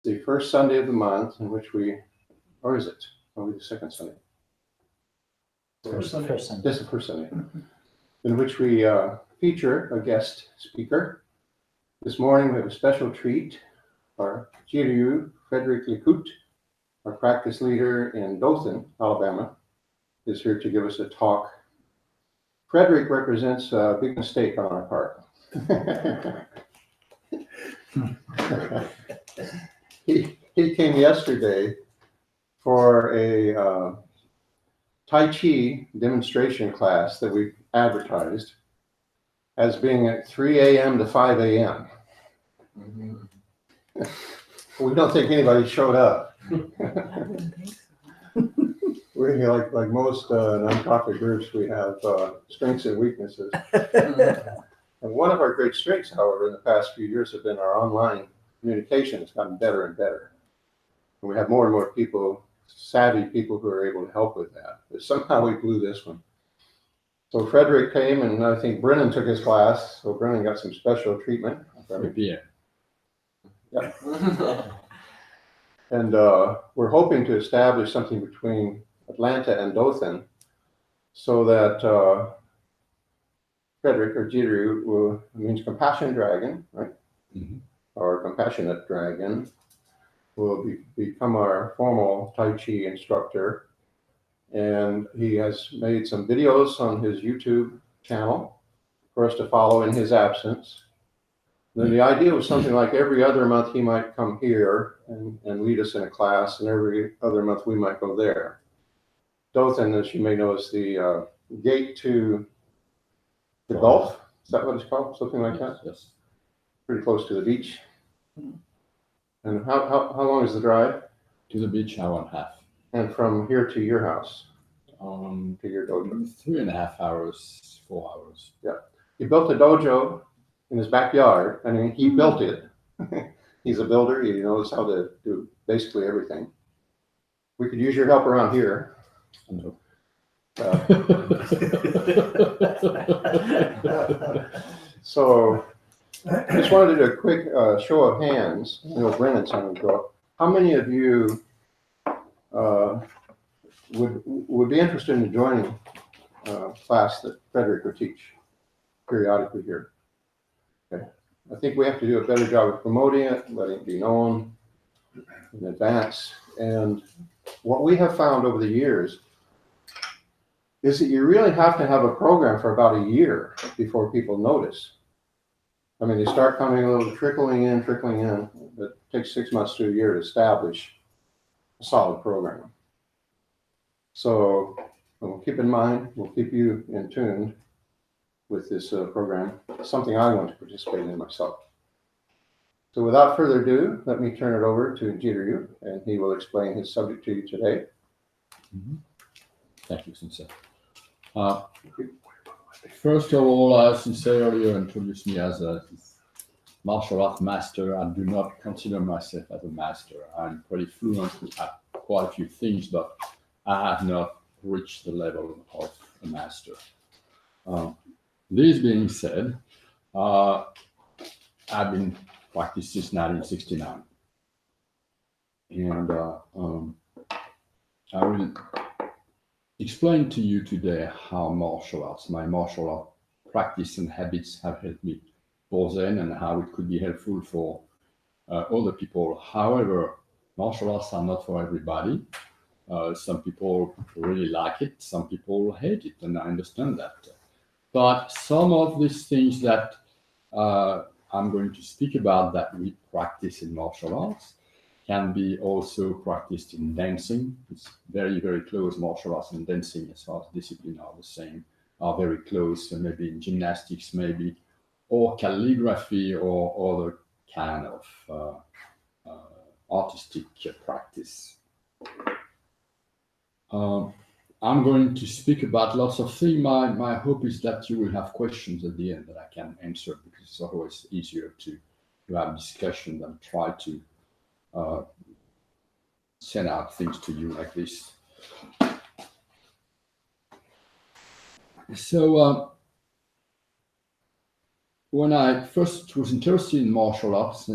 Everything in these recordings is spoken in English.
the first Sunday of the month in which we, or is it? Or the second Sunday? First Sunday. This is the first Sunday, in which we feature a guest speaker. This morning we have a special treat. Our Frederic Lecout, our practice leader in Dothan, Alabama, is here to give us a talk. Frederic represents a big mistake on our part. He came yesterday for a Tai Chi demonstration class that we advertised as being at 3 a.m. to 5 a.m. We don't think anybody showed up. We're like most nonprofit groups, we have strengths and weaknesses. And one of our great strengths, however, in the past few years have been our online communication has gotten better and better. And we have more and more people, savvy people who are able to help with that. But somehow we blew this one. So Frederic came, and I think Brennan took his class. So Brennan got some special treatment. Yeah. And we're hoping to establish something between Atlanta and Dothan so that Frederic, or Jiru, means compassion dragon, right? Mm-hmm. Or compassionate dragon, will become our formal Tai Chi instructor. And he has made some videos on his YouTube channel for us to follow in his absence. Then the idea was something like every other month he might come here and lead us in a class, and every other month we might go there. Dothan, as you may know, is the gate to the Gulf. Is that what it's called? Something like that? Yes. Pretty close to the beach. And how long is the drive? To the beach, hour and a half. And from here to your house? To your dojo? 3.5 hours, 4 hours. Yeah. He built a dojo in his backyard. I mean, he built it. He's a builder. He knows how to do basically everything. We could use your help around here. No. So I just wanted to do a quick show of hands. I know Brennan's on the go. How many of you would be interested in joining a class that Frederic would teach periodically here? Okay. I think we have to do a better job of promoting it, letting it be known in advance. And what we have found over the years is that you really have to have a program for about a year before people notice. I mean, they start coming a little trickling in. It takes 6 months to a year to establish a solid program. So we'll keep in mind, we'll keep you in tune with this program, something I want to participate in myself. So without further ado, let me turn it over to Jiryu, and he will explain his subject to you today. Mm-hmm. Thank you, Sensei. First of all, as Sensei earlier introduced me as a martial art master, I do not consider myself as a master. I'm pretty fluent at quite a few things, but I have not reached the level of a master. This being said, I've been practicing since 1969. And I will explain to you today how my martial art practice and habits have helped me for then, and how it could be helpful for other people. However, martial arts are not for everybody. Some people really like it, some people hate it, and I understand that. But some of these things that I'm going to speak about that we practice in martial arts can be also practiced in dancing. It's very, very close. Martial arts and dancing, as far as discipline are the same, are very close. So maybe in gymnastics, maybe, or calligraphy, or other kind of artistic practice. I'm going to speak about lots of things. My hope is that you will have questions at the end that I can answer, because it's always easier to have discussion than try to send out things to you like this. So when I first was interested in martial arts,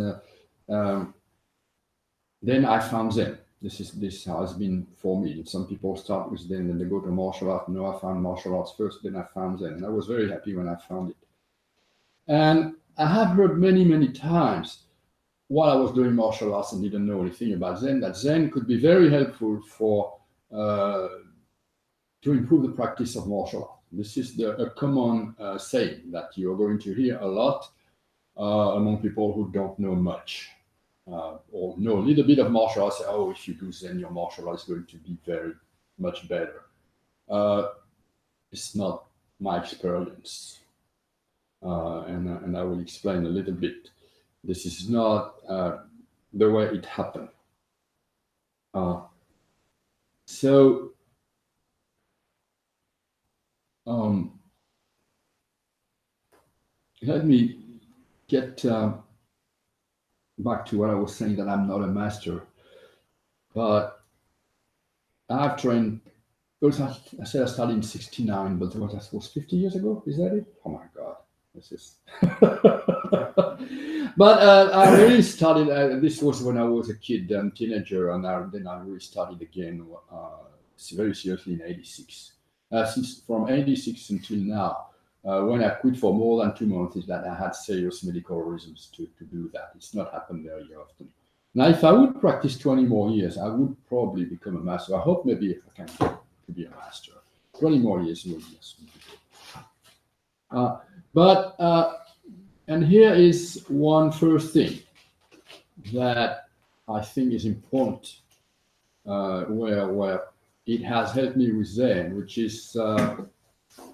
then I found Zen. This has been for me. Some people start with Zen, then they go to martial art. No, I found martial arts first, then I found Zen, and I was very happy when I found it. And I have heard many times while I was doing martial arts and didn't know anything about Zen, that Zen could be very helpful for to improve the practice of martial art. This is a common saying that you're going to hear a lot among people who don't know much or know a little bit of martial arts. Say, oh, if you do Zen, your martial art is going to be very much better. It's not my experience, and I will explain a little bit. This is not the way it happened. So let me get back to what I was saying, that I'm not a master, but I've trained. I said I started in '69, but that was 50 years ago. Is that it? Oh my God, this is. But I really started. This was when I was a kid and teenager, and then I really started again very seriously in '86. Since from '86 until now, when I quit for more than 2 months, is that I had serious medical reasons to do that. It's not happened very often. Now, if I would practice 20 more years, I would probably become a master. I hope maybe if I can get to be a master. 20 more years will be a and here is one first thing that I think is important, where it has helped me with Zen, which is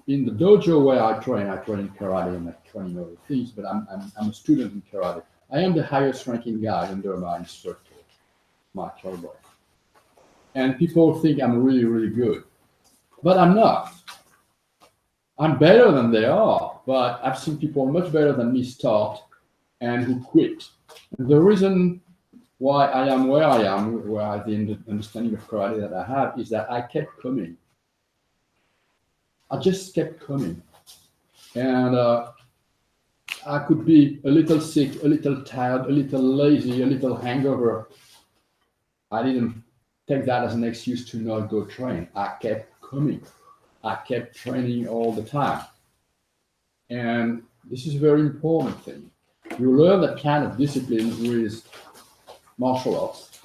in the dojo where I train karate and I train other things, but I'm a student in karate. I am the highest ranking guy under my instructor, my cowboy. And people think I'm really, really good, but I'm not. I'm better than they are, but I've seen people much better than me start and who quit. And the reason why I am where I am, where I the understanding of karate that I have, is that I kept coming. I just kept coming. And I could be a little sick, a little tired, a little lazy, a little hangover. I didn't take that as an excuse to not go train. I kept coming. I kept training all the time. And this is a very important thing. You learn that kind of discipline with martial arts.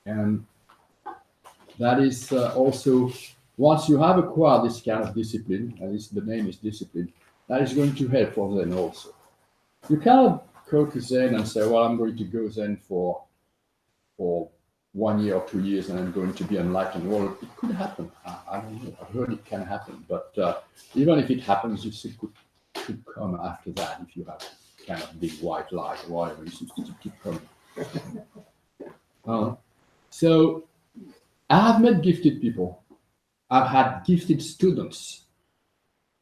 And that is also, once you have acquired this kind of discipline, at least the name is discipline, that is going to help for Zen also. You cannot go to Zen and say, well, I'm going to go Zen for 1 year or 2 years and I'm going to be enlightened. Well, it could happen. I don't know. I've heard it can happen. But even if it happens, you still could come after that if you have kind of big white light or whatever. You still keep coming. So I have met gifted people. I've had gifted students.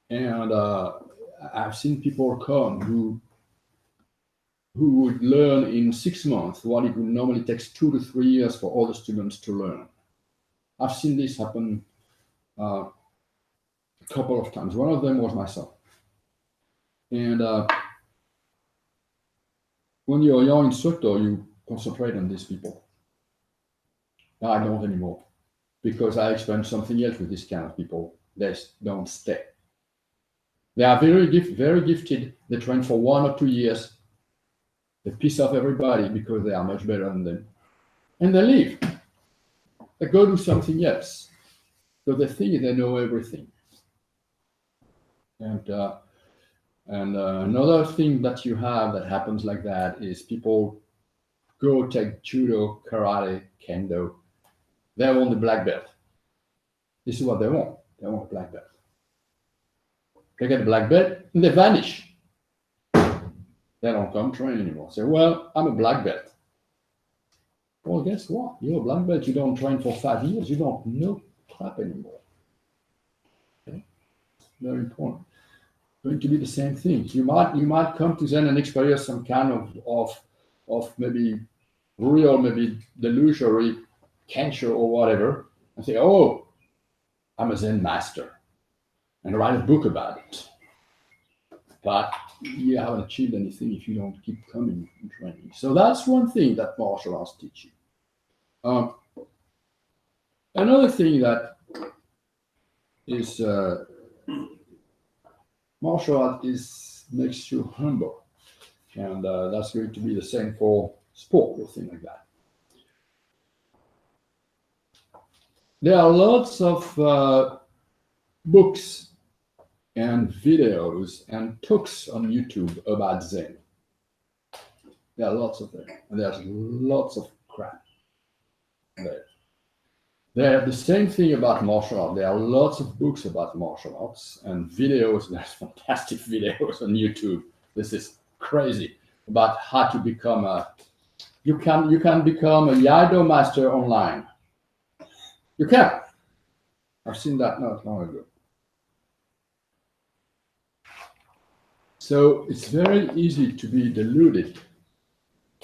And I've seen people come who would learn in 6 months what it would normally take 2 to 3 years for other students to learn. I've seen this happen a couple of times. One of them was myself. And when you're a young instructor, you concentrate on these people. Now I don't anymore, because I experienced something else with this kind of people. They don't stay. They are very gifted. They train for 1 or 2 years. They piss off everybody because they are much better than them. And they leave. They go do something else. So they think they know everything. And another thing that you have that happens like that is people go take judo, karate, kendo. They want the black belt. This is what they want. They want a black belt. They get a black belt and they vanish. They don't come train anymore. Say, well, I'm a black belt. Well, guess what? You're a black belt. You don't train for 5 years. You don't know crap anymore. Okay? Very important. Going to be the same thing. You might come to Zen and experience some kind of maybe real, maybe delusionary kensho or whatever, and say, oh, I'm a Zen master, and write a book about it. But you haven't achieved anything if you don't keep coming and training. So that's one thing that martial arts teach you. Another thing that is martial art makes you humble, and that's going to be the same for sport or thing like that. There are lots of books and videos and talks on YouTube about Zen. There are lots of them, and there's lots of crap there. They have the same thing about martial arts. There are lots of books about martial arts and videos. There's fantastic videos on YouTube. This is crazy about how to become you can become a Iaido master online. You can. I've seen that not long ago. So it's very easy to be deluded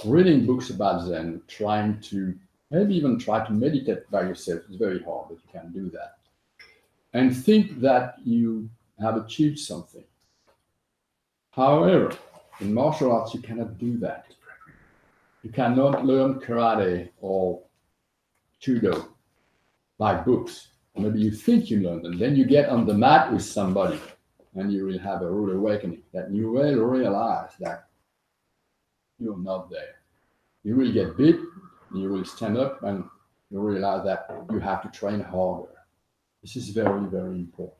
reading books about Zen, trying to maybe even try to meditate by yourself. It's very hard, but you can do that. And think that you have achieved something. However, in martial arts, you cannot do that. You cannot learn karate or judo by books. Maybe you think you learned them. Then you get on the mat with somebody and you will have a rude awakening that you will realize that you're not there. You will get beat, you will stand up and you realize that you have to train harder. This is very, very important.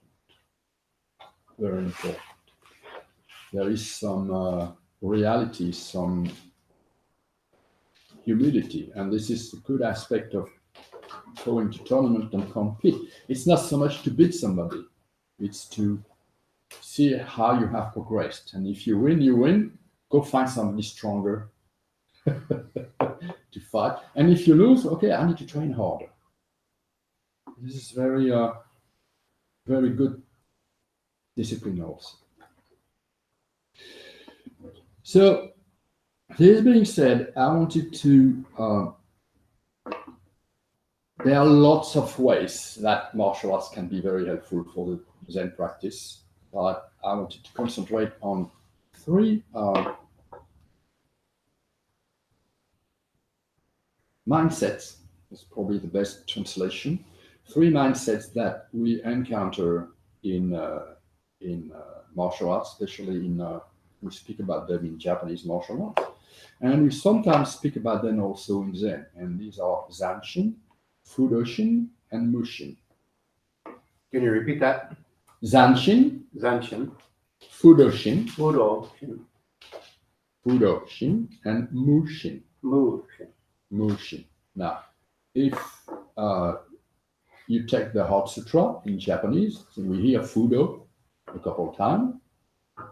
Very important. There is some reality, some humility, and this is a good aspect of going to tournament and compete. It's not so much to beat somebody, it's to see how you have progressed. And if you win, you win. Go find somebody stronger to fight. And if you lose, okay, I need to train harder. This is very, very good discipline also. So, this being said, I wanted to. There are lots of ways that martial arts can be very helpful for the Zen practice, but I wanted to concentrate on three mindsets. Is probably the best translation. Three mindsets that we encounter in martial arts, especially we speak about them in Japanese martial arts, and we sometimes speak about them also in Zen. And these are Zanshin, Fudoshin, and Mushin. Can you repeat that? Zanshin, Zanshin, Fudoshin, Fudoshin, Fudoshin, and Mushin. Mushin. Mushin. Now, if you take the Heart Sutra in Japanese, so we hear Fudo a couple of times.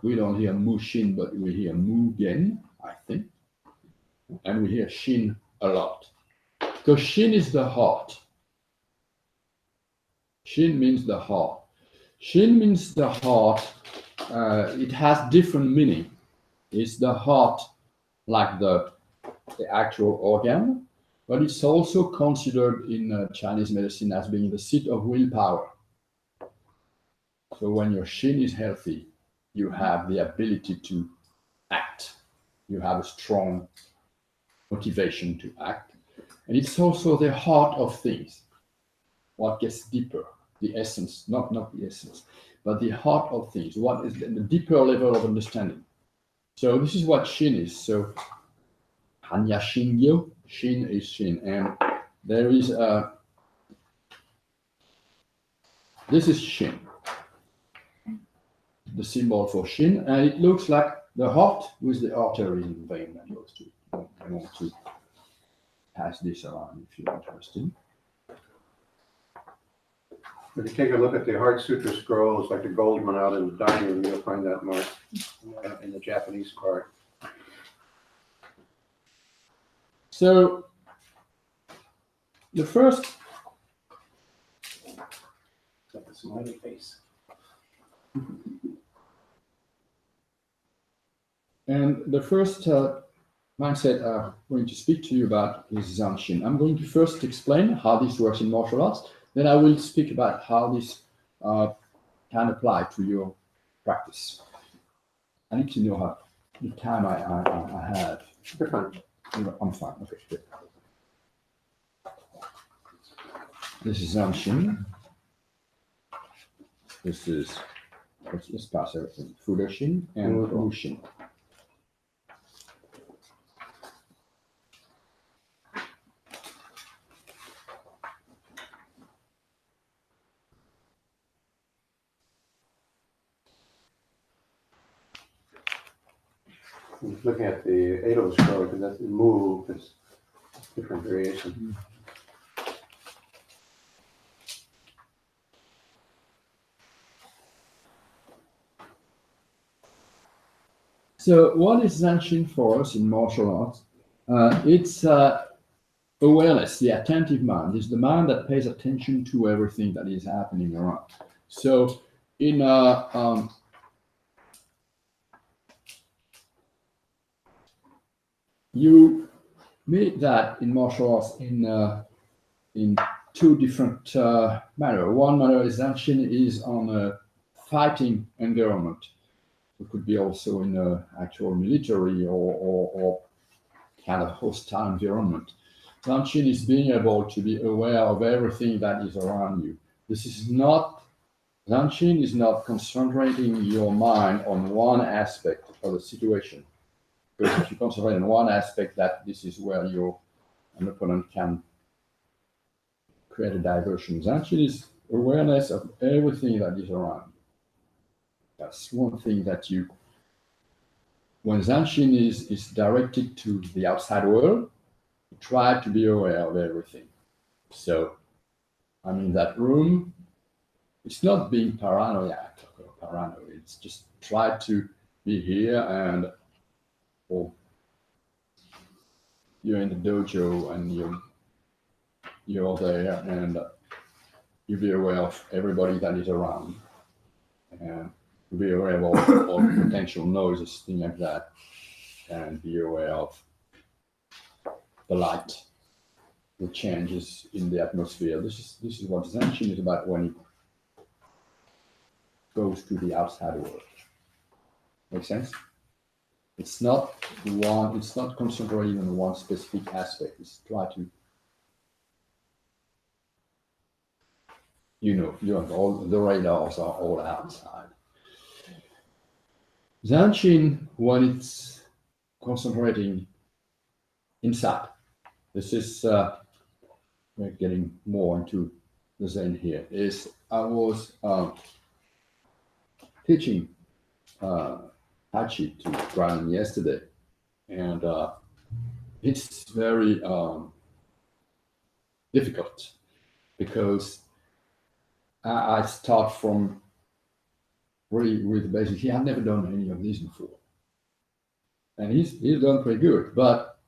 We don't hear Mushin, but we hear Mugen, I think. And we hear Shin a lot. Because Shin is the heart. Shin means the heart. Shin means the heart. It has different meaning. It's the heart, like the actual organ, but it's also considered in Chinese medicine as being the seat of willpower. So when your Shin is healthy, you have the ability to act. You have a strong motivation to act. And it's also the heart of things. What gets deeper, the essence, not the essence, but the heart of things. What is the deeper level of understanding? So this is what Shin is. So Hanya Shingyo, Shin is Shin. And there is this is Shin, the symbol for Shin, and it looks like the heart with the artery and vein that goes to it. I want to pass this around if you're interested. If you take a look at the Heart Sutra scrolls, like the gold one out in the dining room, you'll find that mark in the Japanese part. So the first Like a smiley face. mindset I'm going to speak to you about is Zanshin. I'm going to first explain how this works in martial arts. Then I will speak about how this can apply to your practice. I need to know how the time I have. You're fine. I'm fine. Okay, good. This is Zanshin. This is, let's pass everything. Fudoshin and Mushin. I'm just looking at the Edo scroll, because that's the move, it's different variation. So what is Zanshin for us in martial arts? It's awareness, the attentive mind. Is the mind that pays attention to everything that is happening around. So in you meet that in martial arts in two different manner. One manner is Zanshin is on a fighting environment. It could be also in an actual military or kind of hostile environment. Zanshin is being able to be aware of everything that is around you. Zanshin is not concentrating your mind on one aspect of the situation. Because if you concentrate on one aspect, that this is where an opponent can create a diversion. Zanshin is awareness of everything that is around. That's one thing that when Zanshin is directed to the outside world, you try to be aware of everything. So, I'm in that room. It's not being paranoid or paranoid. It's just try to be here or you're in the dojo and you're there and you be aware of everybody that is around and be aware of all potential noises, things like that, and be aware of the light, the changes in the atmosphere. This is what Zanshin is about when it goes to the outside world. Make sense? It's not concentrating on one specific aspect. It's try to, all the radars are all outside. Zanshin, when it's concentrating inside, this is, we're getting more into the Zen here, is I was teaching Hachi to Brian yesterday, and it's very difficult because I start from really with the basics. He had never done any of these before, and he's done pretty good. But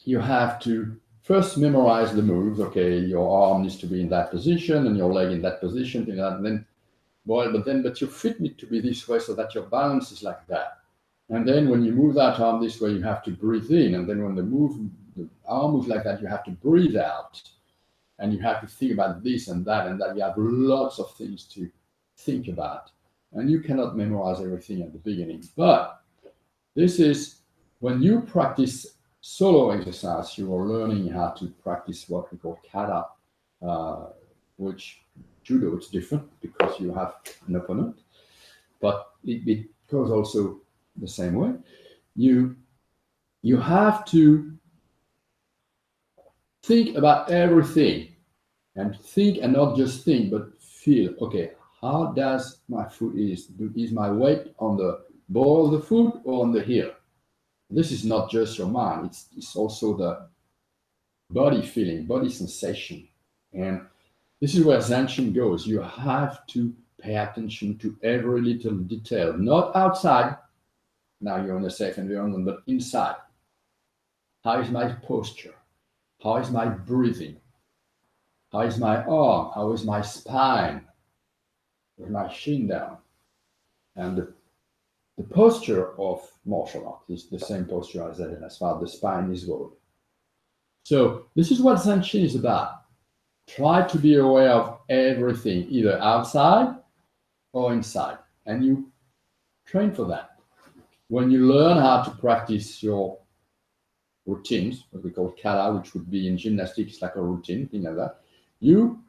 you have to first memorize the moves. Okay, your arm needs to be in that position, and your leg in that position, and then. But your feet need to be this way so that your balance is like that. And then when you move that arm this way, you have to breathe in. And then when the arm moves like that, you have to breathe out. And you have to think about this and that and that. You have lots of things to think about. And you cannot memorize everything at the beginning. But this is when you practice solo exercise, you are learning how to practice what we call kata, which Judo, it's different because you have an opponent, but it goes also the same way. You have to think about everything and think and not just think, but feel, okay, how does my foot is my weight on the ball of the foot or on the heel? This is not just your mind, it's also the body feeling, body sensation. And this is where Zanshin goes. You have to pay attention to every little detail, not outside. Now you're in a safe environment, but inside. How is my posture? How is my breathing? How is my arm? How is my spine? With my shin down? And the posture of martial art is the same posture as far as the spine is rolled. So this is what Zanshin is about. Try to be aware of everything, either outside or inside, and you train for that. When you learn how to practice your routines, what we call kata, which would be in gymnastics like a routine, thing like that, you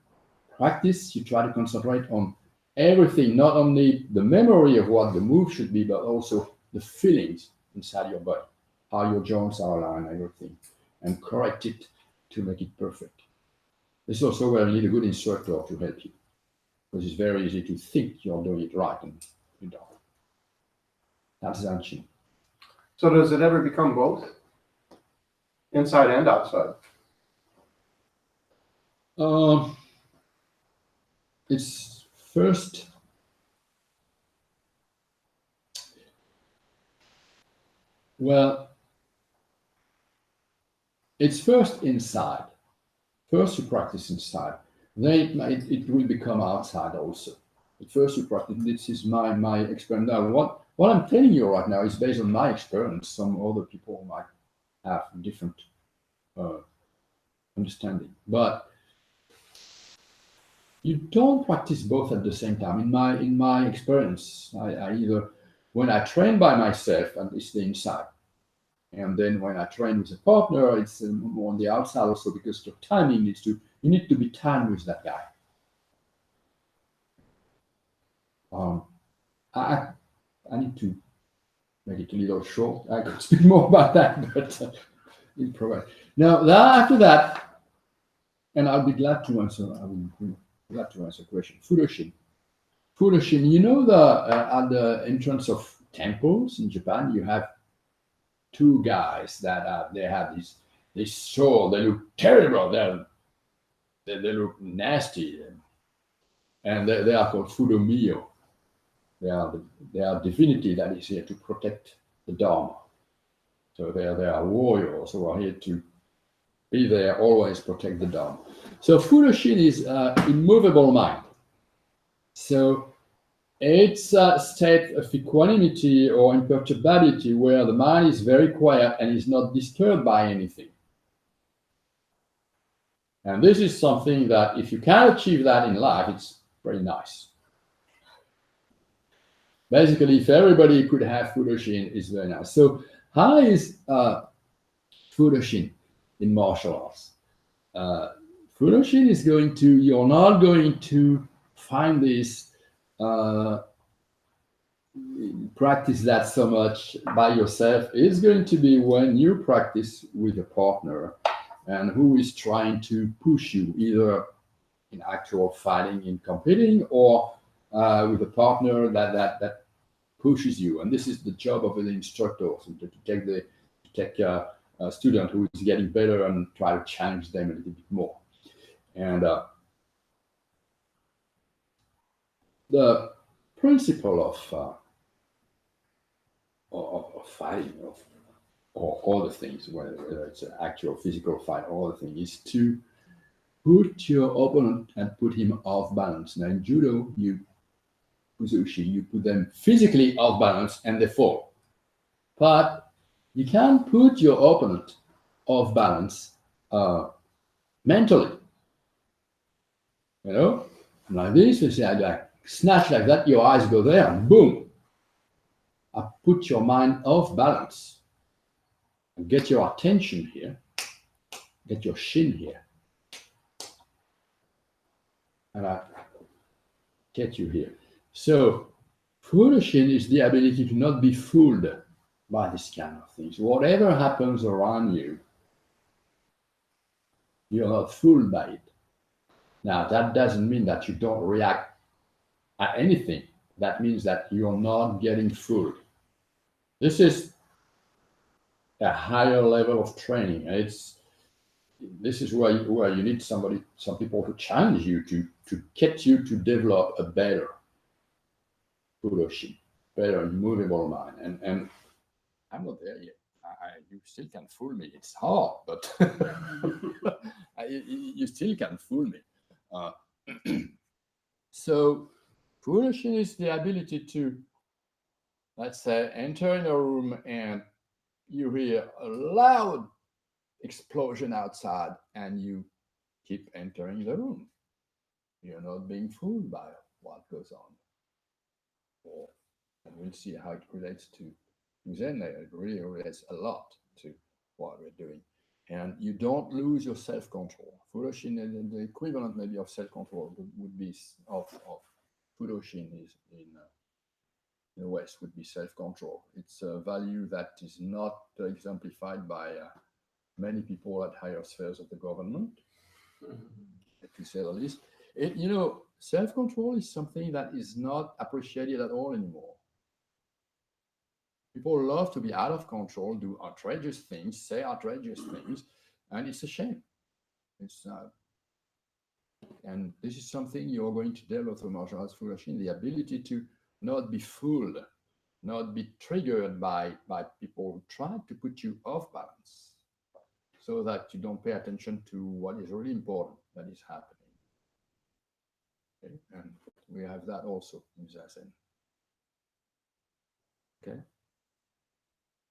practice, you try to concentrate on everything, not only the memory of what the move should be, but also the feelings inside your body, how your joints are aligned, everything, and correct it to make it perfect. This is also where you need a good instructor to help you, because it's very easy to think you're doing it right and you don't. That's ancient. So does it ever become both? Inside and outside? It's first. Well, it's first inside. First you practice inside. Then it will become outside also. But first you practice. This is my experience. Now, what I'm telling you right now is based on my experience. Some other people might have different understanding, but you don't practice both at the same time. In my experience, I either when I train by myself, and it's the inside, and then when I train with a partner, it's more on the outside also, because your timing you need to be timed with that guy. I need to make it a little short. I could speak more about that, but improvise. Now, after that, and I'll be glad to answer. I will be glad to answer a question. Fudoshin. Fudoshin. You know at the entrance of temples in Japan, you have two guys that they have this sword. They look terrible. They look nasty, and they are called Fudomio. They are divinity that is here to protect the Dharma. So they are warriors who are here to be there, always protect the Dharma. So Fudoshin is immovable mind. So it's a state of equanimity or imperturbability where the mind is very quiet and is not disturbed by anything. And this is something that if you can achieve that in life, it's very nice. Basically, if everybody could have Fudoshin, it's very nice. So how is Fudoshin in martial arts? Fudoshin is you're not going to find this practice that so much by yourself. It's going to be when you practice with a partner and who is trying to push you, either in actual fighting, in competing, or with a partner that pushes you. And this is the job of the instructor, so to take a student who is getting better and try to challenge them a little bit more. And the principle of fighting or other things, whether it's an actual physical fight or other thing, is to put your opponent and put him off balance. Now in judo, you put them physically off balance and they fall. But you can put your opponent off balance mentally. You know, like this, you say, I snatch like that, your eyes go there, and boom, I put your mind off balance. And get your attention here, get your shin here, and I get you here. So, Fudoshin is the ability to not be fooled by this kind of things. Whatever happens around you, you're not fooled by it. Now, that doesn't mean that you don't react at anything. That means that you're not getting fooled. This is a higher level of training. This is where you need some people to challenge you to get you to develop a better Fudoshin, better immovable mind. And I'm not there yet. You still can fool me. It's hard, but you still can fool me. So Fudoshin is the ability to, let's say, enter in a room and you hear a loud explosion outside and you keep entering the room. You're not being fooled by what goes on. And we'll see how it relates to Zen. It really relates a lot to what we're doing. And you don't lose your self-control. Fudoshin, the equivalent maybe of self-control would be of Fudoshin is in the West would be self-control. It's a value that is not exemplified by many people at higher spheres of the government, to say the least. Self-control is something that is not appreciated at all anymore. People love to be out of control, do outrageous things, say outrageous things, and it's a shame. And this is something you're going to develop through martial arts Fudoshin, the ability to not be fooled, not be triggered by people who try to put you off balance, so that you don't pay attention to what is really important that is happening. Okay? And we have that also in Zazen. Okay?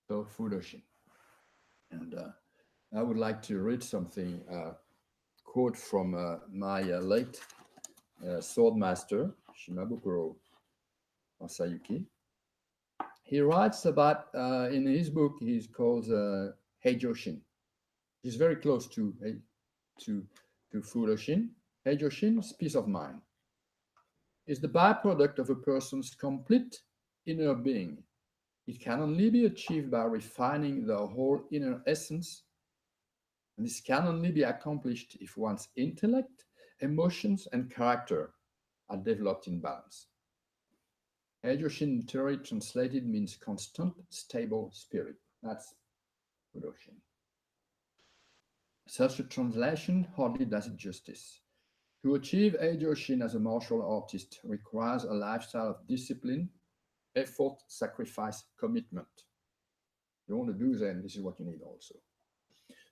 So Fudoshin. And I would like to read something, quote from my late sword master, Shimabukuro Masayuki. He writes about, in his book, he's called Heijoshin. He's very close to Fudoshin. Heijoshin is peace of mind. Is the byproduct of a person's complete inner being. It can only be achieved by refining the whole inner essence, and this can only be accomplished if one's intellect, emotions, and character are developed in balance. Heijoshin literally translated means constant, stable spirit. That's Fudoshin. Such a translation hardly does it justice. To achieve Heijoshin as a martial artist requires a lifestyle of discipline, effort, sacrifice, commitment. You want to do that, this is what you need also.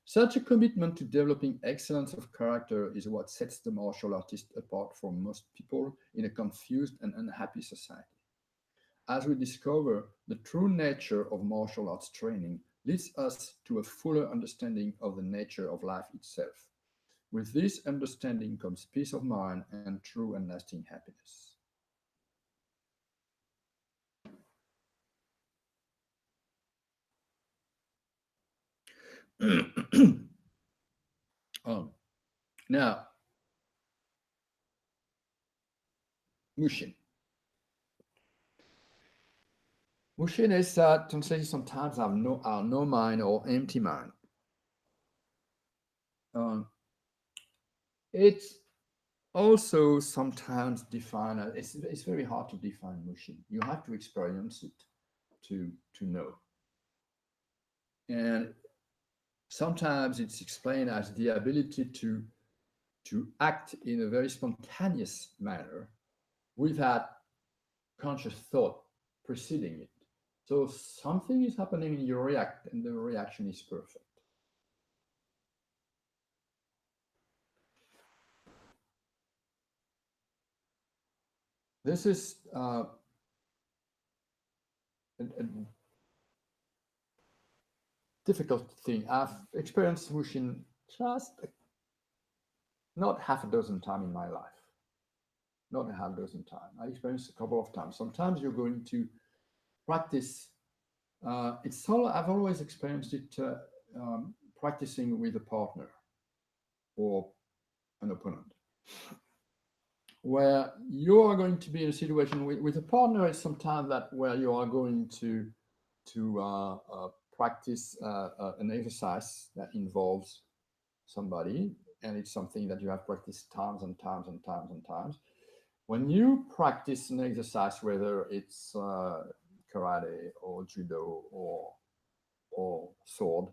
Such a commitment to developing excellence of character is what sets the martial artist apart from most people in a confused and unhappy society. As we discover the true nature of martial arts training leads us to a fuller understanding of the nature of life itself. With this understanding comes peace of mind and true and lasting happiness. Now, Mushin. Mushin is translated sometimes as no mind or empty mind. It's also sometimes defined as, it's very hard to define Mushin. You have to experience it to know. And sometimes it's explained as the ability to act in a very spontaneous manner without conscious thought preceding it. So something is happening and you react, and the reaction is perfect. This is a difficult thing. I've experienced Mushin just not half a dozen times in my life. Not a half dozen times. I experienced a couple of times. Sometimes you're going to practice. I've always experienced it practicing with a partner or an opponent, where you are going to be in a situation with a partner. It's sometimes that where you are going to practice an exercise that involves somebody, and it's something that you have practiced times and times and times and times. When you practice an exercise, whether it's karate or judo or sword,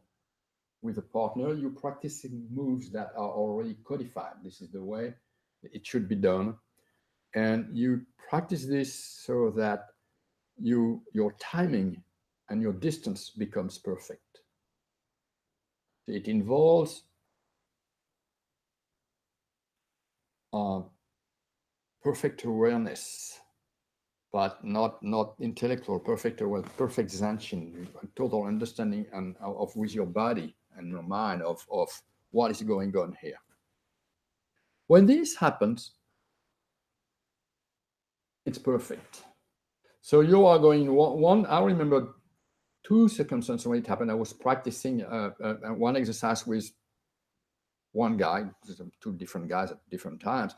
with a partner, you're practicing moves that are already codified. This is the way it should be done. And you practice this so that your timing and your distance becomes perfect. It involves perfect awareness, but not intellectual perfect awareness, perfect zanshin, total understanding of with your body and your mind of what is going on here. When this happens, it's perfect. So you are going one. I remember 2 circumstances when it happened. I was practicing one exercise with one guy, two different guys at different times,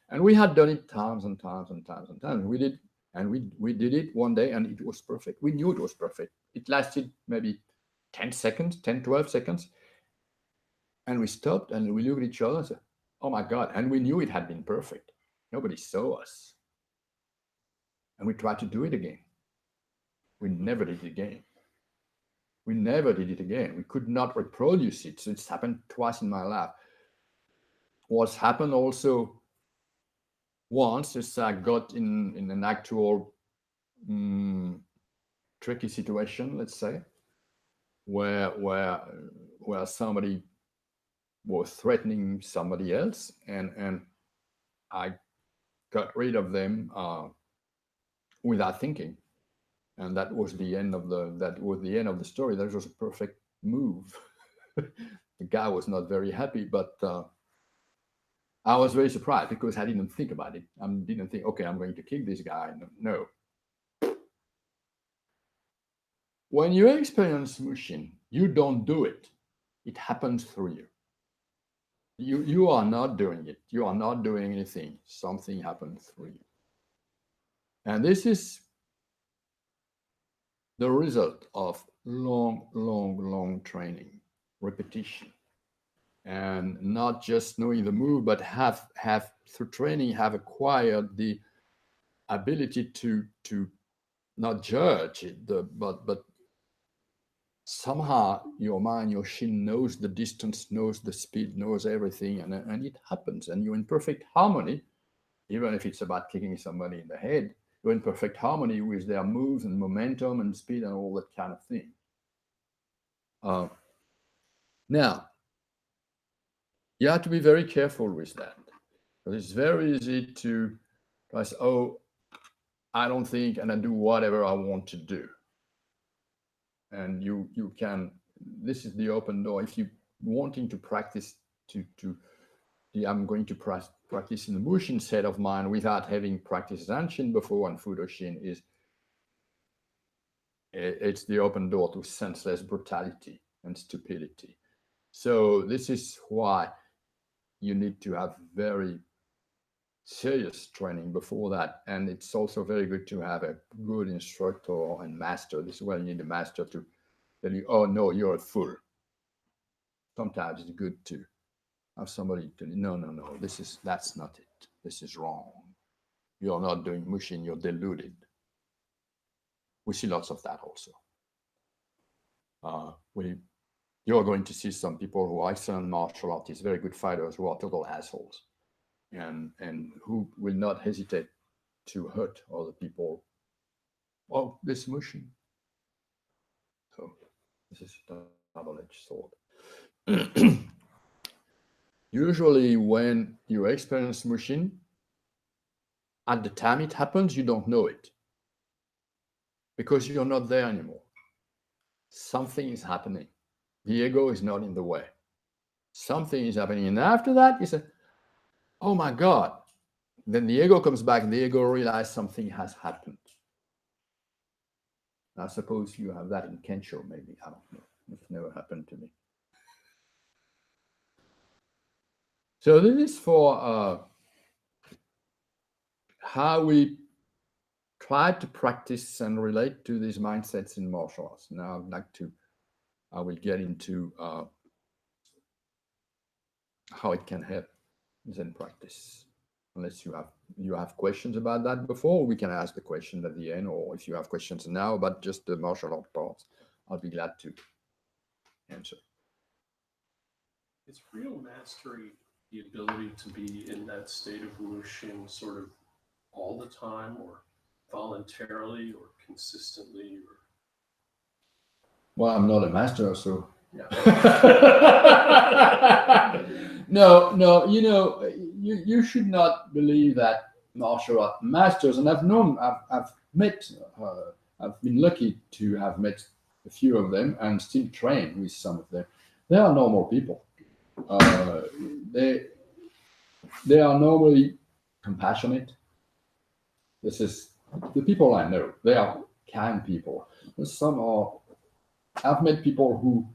and we had done it times and times and times and times. We did it one day, and it was perfect. We knew it was perfect. It lasted maybe 10 seconds, 10, 12 seconds, and we stopped and we looked at each other and said, "Oh my God!" And we knew it had been perfect. Nobody saw us, and we tried to do it again. We never did it again. We never did it again. We could not reproduce it. So it's happened twice in my life. What's happened also once is I got in an actual tricky situation, let's say, where somebody was threatening somebody else, and I got rid of them without thinking. And that was the end of the story. That was a perfect move. The guy was not very happy, but I was very surprised because I didn't think about it. I didn't think, okay, I'm going to kick this guy. No. When you experience smooshing, you don't do it. It happens through you. You are not doing it. You are not doing anything. Something happens through you. And this is the result of long training, repetition, and not just knowing the move, but have through training have acquired the ability to not judge it, but somehow your mind, your shin knows the distance, knows the speed, knows everything, and it happens, and you're in perfect harmony, even if it's about kicking somebody in the head. You're in perfect harmony with their moves and momentum and speed and all that kind of thing. Now, you have to be very careful with that, because it's very easy to say, "Oh, I don't think," and I do whatever I want to do. And you can. This is the open door. If you wanting to practice I'm going to practice in the Mushin set of mind without having practiced Zanshin before and Fudoshin it's the open door to senseless brutality and stupidity. So this is why you need to have very serious training before that. And it's also very good to have a good instructor and master. This is why you need a master to tell you, "Oh no, you're a fool." Sometimes it's good to have somebody tell you, no, that's not it. This is wrong. You're not doing Mushin, you're deluded. We see lots of that also. You're going to see some people who are excellent martial artists, very good fighters, who are total assholes, and who will not hesitate to hurt other people. Oh, this Mushin. So this is a double-edged sword. Usually when you experience Mushin, at the time it happens, you don't know it, because you're not there anymore. Something is happening. The ego is not in the way. Something is happening. And after that, you say, "Oh my God." Then the ego comes back and the ego realizes something has happened. I suppose you have that in Kensho, maybe. I don't know. It's never happened to me. So this is for how we try to practice and relate to these mindsets in martial arts. Now I will get into how it can help Zen practice. Unless you have questions about that before, we can ask the question at the end, or if you have questions now about just the martial art parts, I'll be glad to answer. Is real mastery the ability to be in that state of Wushin sort of all the time, or voluntarily, or consistently, or? Well, I'm not a master, so. Yeah. No, you should not believe that martial art masters, and I've met, I've been lucky to have met a few of them and still train with some of them. They are normal people. They are normally compassionate. This is the people I know. They are kind people. Some are. I've met people who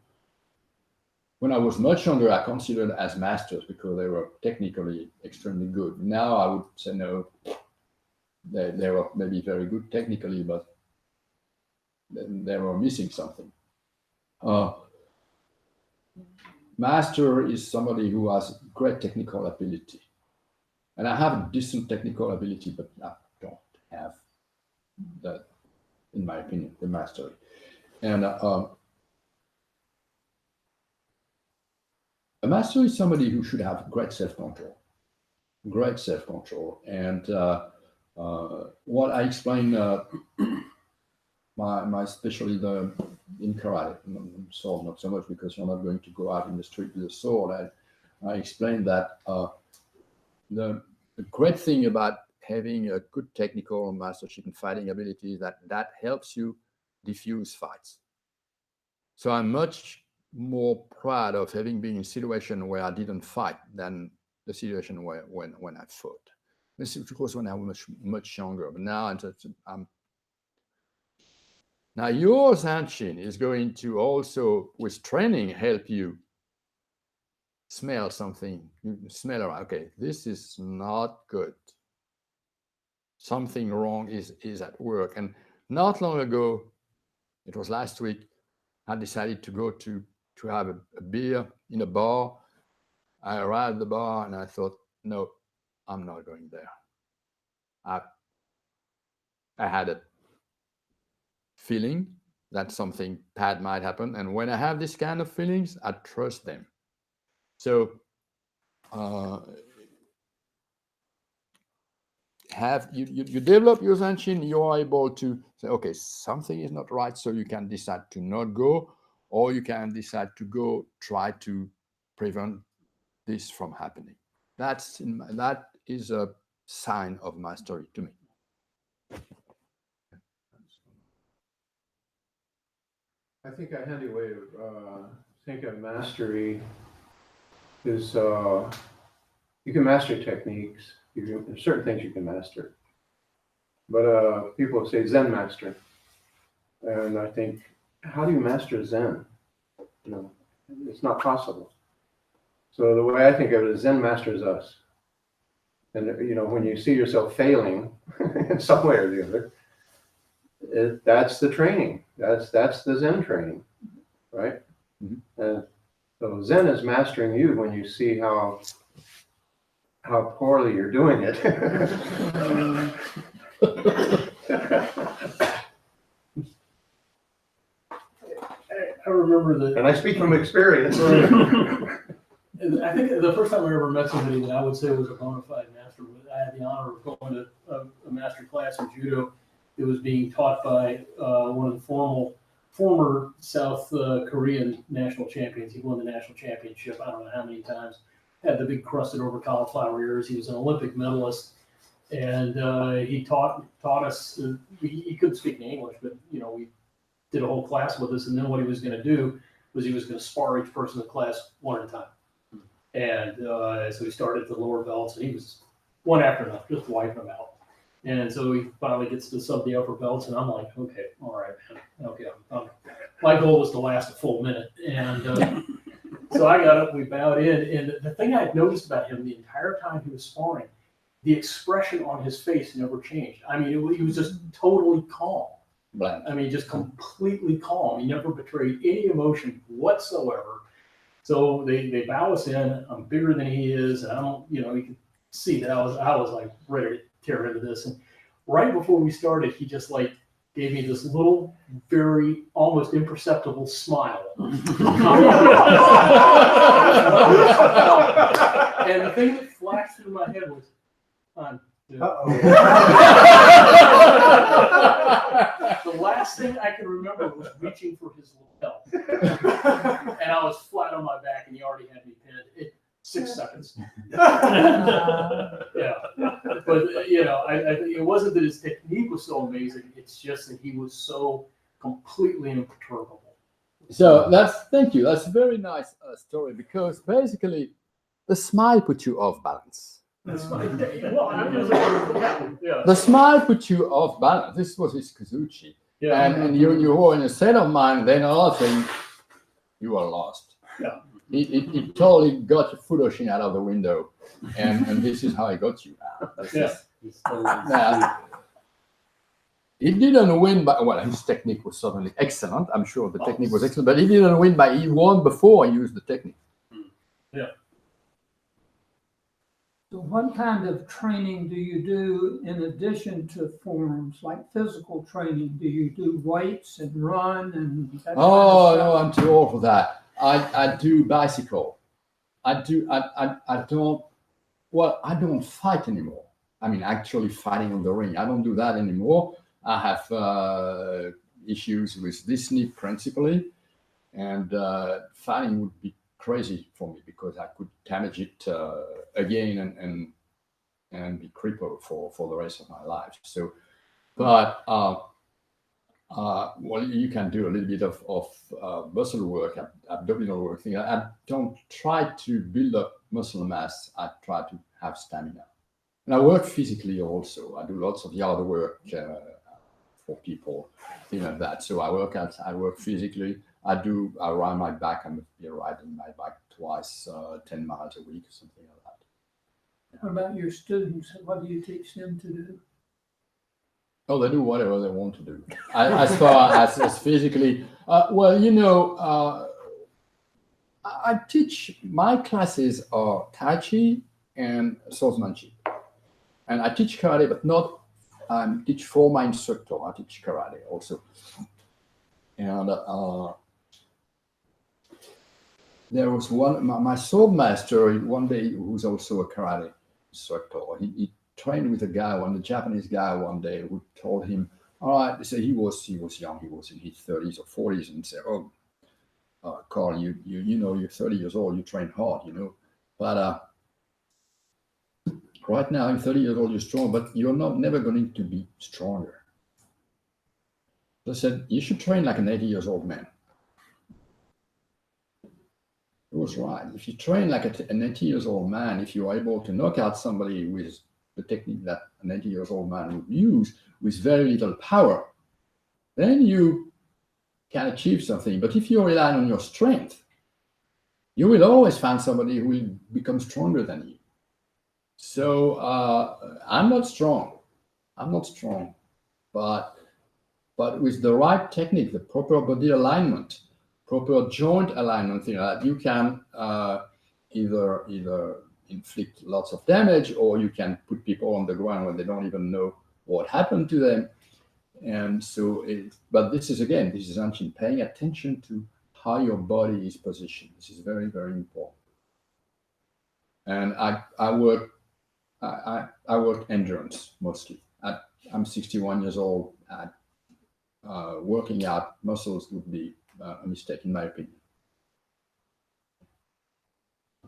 when I was much younger, I considered as masters because they were technically extremely good. Now I would say no, they were maybe very good technically, but they were missing something. Master is somebody who has great technical ability. And I have a decent technical ability, but I don't have that, in my opinion, the mastery. And a master is somebody who should have great self-control. Great self-control. And what I explain, my especially in karate, sword not so much because you're not going to go out in the street with a sword. I explained that the great thing about having a good technical mastership and fighting ability is that helps you diffuse fights. So I'm much more proud of having been in a situation where I didn't fight than the situation when I fought. This is of course when I was much younger, but now now your Zanshin is going to also, with training, help you smell something. You smell, okay, this is not good. Something wrong is at work. And not long ago, it was last week, I decided to go to have a beer in a bar. I arrived at the bar and I thought, no, I'm not going there. I had a feeling that something bad might happen. And when I have this kind of feelings, I trust them. So you develop your Zanshin, you are able to say, okay, something is not right, so you can decide to not go, or you can decide to go, try to prevent this from happening. That is a sign of mastery to me. I think a handy way to think of mastery is you can master techniques. There's certain things you can master. But people say Zen master. And I think, how do you master Zen? You know, it's not possible. So the way I think of it is Zen masters us. And, you know, when you see yourself failing in some way or the other, that's the training. That's the Zen training, right? Mm-hmm. And so Zen is mastering you when you see how poorly you're doing it. I remember that, and I speak from experience. I think the first time I ever met somebody that I would say was a bona fide master, I had the honor of going to a master class in judo. It was being taught by one of the former South Korean national champions. He won the national championship, I don't know how many times. Had the big crusted over cauliflower ears. He was an Olympic medalist, and he taught us. He couldn't speak English, but you know, we did a whole class with us. And then what he was going to do was he was going to spar each person in the class one at a time. And so he started at the lower belts, and he was one after another, just wiping them out. And so he finally gets to sub the upper belts, and I'm like, okay, all right, man. Okay, my goal was to last a full minute, and so I got up, we bowed in, and the thing I noticed about him the entire time he was sparring, the expression on his face never changed. I mean, he was just totally calm. Blank. I mean, just completely calm. He never betrayed any emotion whatsoever. So they bow us in. I'm bigger than he is, and I don't, you know, you can see that I was like ready to tear into this. And right before we started, he just like gave me this little, very almost imperceptible smile. And the thing that flashed through my head was, the last thing I can remember was reaching for his lapel. And I was flat on my back, and he already had me pinned. 6 seconds. Yeah. But, you know, I it wasn't that his technique was so amazing. It's just that he was so completely imperturbable. So thank you. That's a very nice story, because basically the smile puts you off balance. That's my yeah. The smile puts you off balance. This was his Kazuchi. Yeah. And you were in a state of mind, then all of a sudden you are lost. Yeah. It totally got your Fudoshi out of the window, and this is how I got you out. Yeah. He didn't win by, well, his technique was certainly excellent. I'm sure the technique was excellent, but he didn't win by, he won before he used the technique. So what kind of training do you do in addition to forms, like physical training? Do you do weights and run and that kind of Oh, stuff? no, I'm too old for that. I do bicycle. I don't fight anymore. I mean, actually fighting on the ring. I don't do that anymore. I have issues with this knee principally, and fighting would be crazy for me because I could damage it again and be crippled for the rest of my life. So, but well, you can do a little bit of muscle work, abdominal work. I don't try to build up muscle mass. I try to have stamina. And I work physically also. I do lots of yard work for people, things like that. So I work physically. I ride my bike. I'm riding my bike twice, 10 miles a week, or something like that. What about your students? What do you teach them to do? Oh, they do whatever they want to do. As far as physically, well, I teach, my classes are Tai Chi and swordsmanship. And I teach karate, but not, I teach for my instructor. I teach karate also. And there was my sword master one day, who's also a karate instructor. He trained with a Japanese guy one day who told him, all right, so he was young, he was in his 30s or 40s, and said, oh, Carl, you know, you're 30 years old, you train hard, but right now, you're 30 years old, you're strong, but you're never going to be stronger. So I said, you should train like an 80 years old man. He was right. If you train like an 80 years old man, if you're able to knock out somebody with the technique that an 80 years old man would use with very little power, then you can achieve something. But if you rely on your strength, you will always find somebody who will become stronger than you. So I'm not strong, but with the right technique, the proper body alignment, proper joint alignment, you can either inflict lots of damage, or you can put people on the ground when they don't even know what happened to them. And so, but this is ancient, paying attention to how your body is positioned. This is very, very important. And I work endurance mostly. I'm 61 years old. Working out muscles would be a mistake, in my opinion.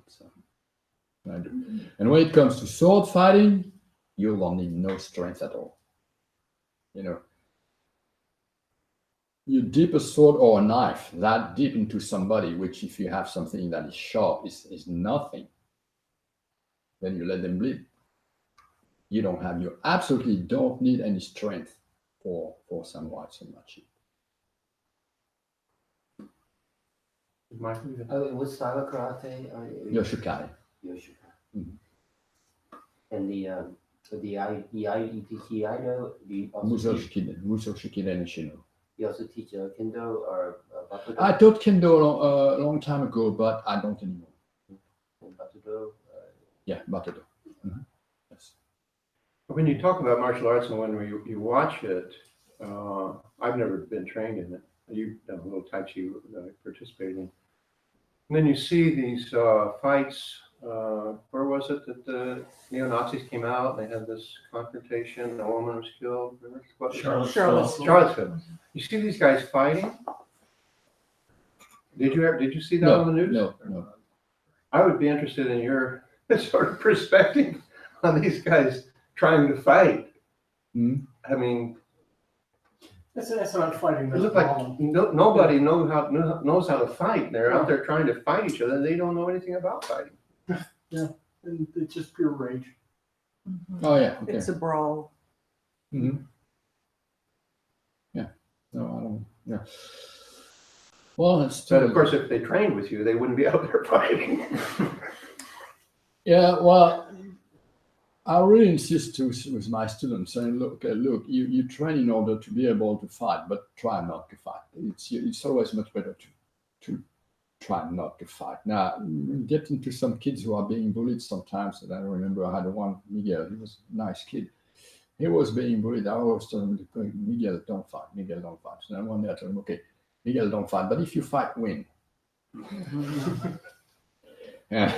So, I do. And when it comes to sword fighting, you will need no strength at all. You dip a sword or a knife that deep into somebody, which if you have something that is sharp is nothing, then you let them bleed. You absolutely don't need any strength for samurai swordsmanship. What style of karate are you? Yoshikari. Mm-hmm. And the Aido, do you also teach? Muso Shikiden Nishino. You also teach Kendo or Bakudo? I taught Kendo a long time ago, but I don't anymore. And Bakudo? Yeah, Bakudo. Mm-hmm. Yes. When you talk about martial arts and when you watch it, I've never been trained in it. You've done a little Tai Chi that I participated in. And then you see these fights. Where was it that the neo-Nazis came out and they had this confrontation? A woman was killed. Charlottesville. You see these guys fighting? Did you see that on the news? No. I would be interested in your sort of perspective on these guys trying to fight. Mm-hmm. I mean, That's not fighting. it looks like nobody knows how to fight. They're out there trying to fight each other. They don't know anything about fighting. Yeah, and it's just pure rage. Oh yeah. Okay. It's a brawl. Mm-hmm. Yeah. No, I don't. Yeah. Well, it's But of course, if they trained with you, they wouldn't be out there fighting. yeah. Well, I really insist with my students saying, look, you train in order to be able to fight, but try not to fight. It's always much better to try not to fight. Now, get into some kids who are being bullied sometimes. And I remember I had one, Miguel, he was a nice kid. He was being bullied. I always told him, Miguel, don't fight. Miguel, don't fight. So then one day I told him, okay, Miguel, don't fight. But if you fight, win. And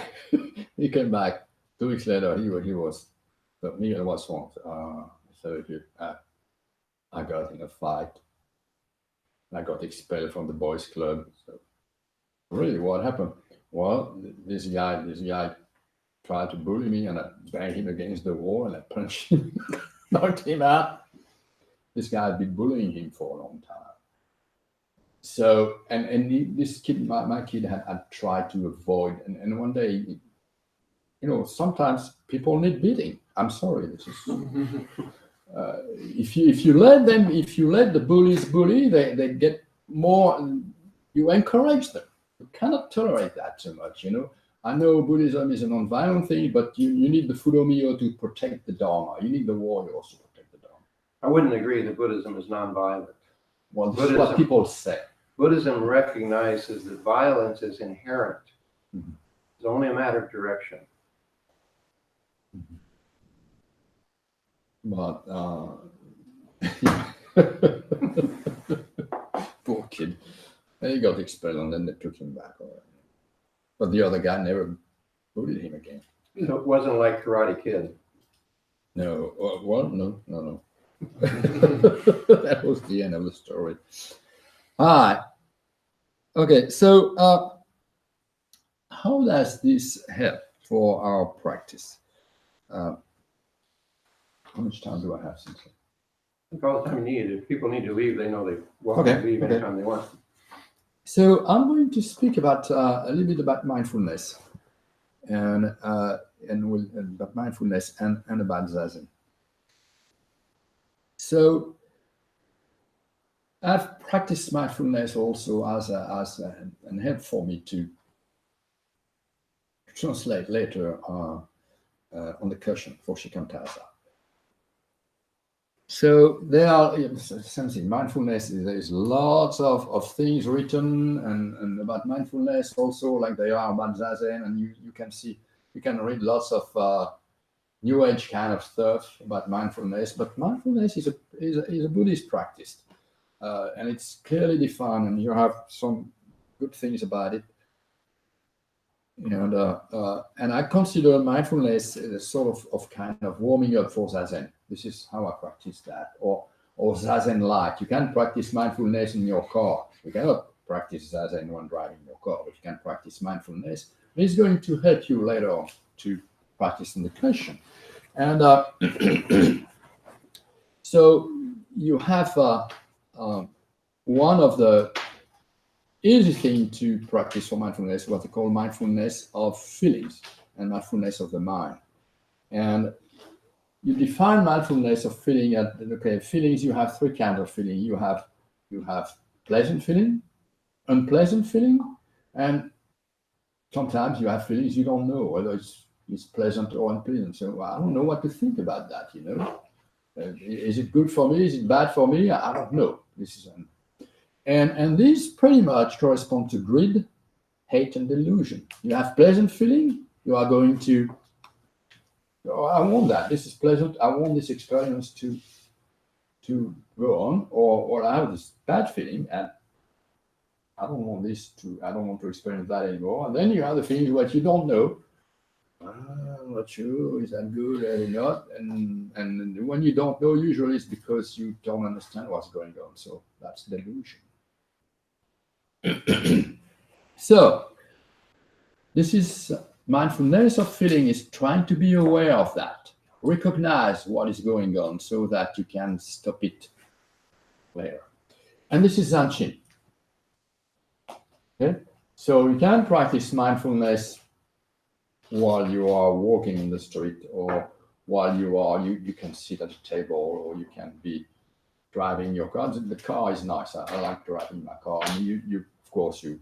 he came back 2 weeks later. He was, but Miguel was wrong. So I got in a fight. I got expelled from the boys' club. So really, what happened? Well, this guy tried to bully me, and I banged him against the wall, and I punched him, knocked him out. This guy had been bullying him for a long time. So, this kid, my kid had tried to avoid, and one day, sometimes people need beating. I'm sorry, this is. If you let the bullies bully, they get more. You encourage them. You cannot tolerate that too much, I know Buddhism is a non-violent thing, but you need the Fudomyo to protect the Dharma. You need the warriors to protect the Dharma. I wouldn't agree that Buddhism is non-violent. Well, this is what people say. Buddhism recognizes that violence is inherent. Mm-hmm. It's only a matter of direction. But poor kid. He got expelled, and then they took him back. But the other guy never bullied him again. So it wasn't like Karate Kid. No, well, no. That was the end of the story. All right. Okay, so how does this help for our practice? How much time do I have, Cynthia? All the time you need. If people need to leave, they know they welcome to leave anytime they want. So I'm going to speak about a little bit about mindfulness, and about mindfulness and about zazen. So I've practiced mindfulness also as an help for me to translate later on the cushion for Shikantaza. So there are something mindfulness. There's lots of things written and about mindfulness also, like they are about zazen, and you can read lots of new age kind of stuff about mindfulness. But mindfulness is a Buddhist practice, and it's clearly defined, and you have some good things about it. And I consider mindfulness as a sort of kind of warming up for zazen. This is how I practice that, or zazen light. You can practice mindfulness in your car. You cannot practice zazen when driving your car, but you can practice mindfulness. It's going to help you later on to practice in the cushion. And so you have one of the easy thing to practice for mindfulness, what they call mindfulness of feelings and mindfulness of the mind. And you define mindfulness of feeling at feelings. You have three kinds of feeling. You have pleasant feeling, unpleasant feeling, and sometimes you have feelings you don't know whether it's pleasant or unpleasant. So I don't know what to think about that. Is it good for me? Is it bad for me? I don't know. This is and these pretty much correspond to greed, hate, and delusion. You have pleasant feeling. You are going to. Oh, I want that. This is pleasant. I want this experience to go on, or I have this bad feeling, and I don't want to experience that anymore. And then you have the feelings what you don't know. I'm not sure, is that good or not? And when you don't know, usually it's because you don't understand what's going on. So that's delusion. So this is mindfulness of feeling, is trying to be aware of that, recognize what is going on so that you can stop it later. And this is Zanshin. Okay, so you can practice mindfulness while you are walking in the street, or while you can sit at a table, or you can be driving your car. The car is nice. I like driving my car. I mean, you of course, you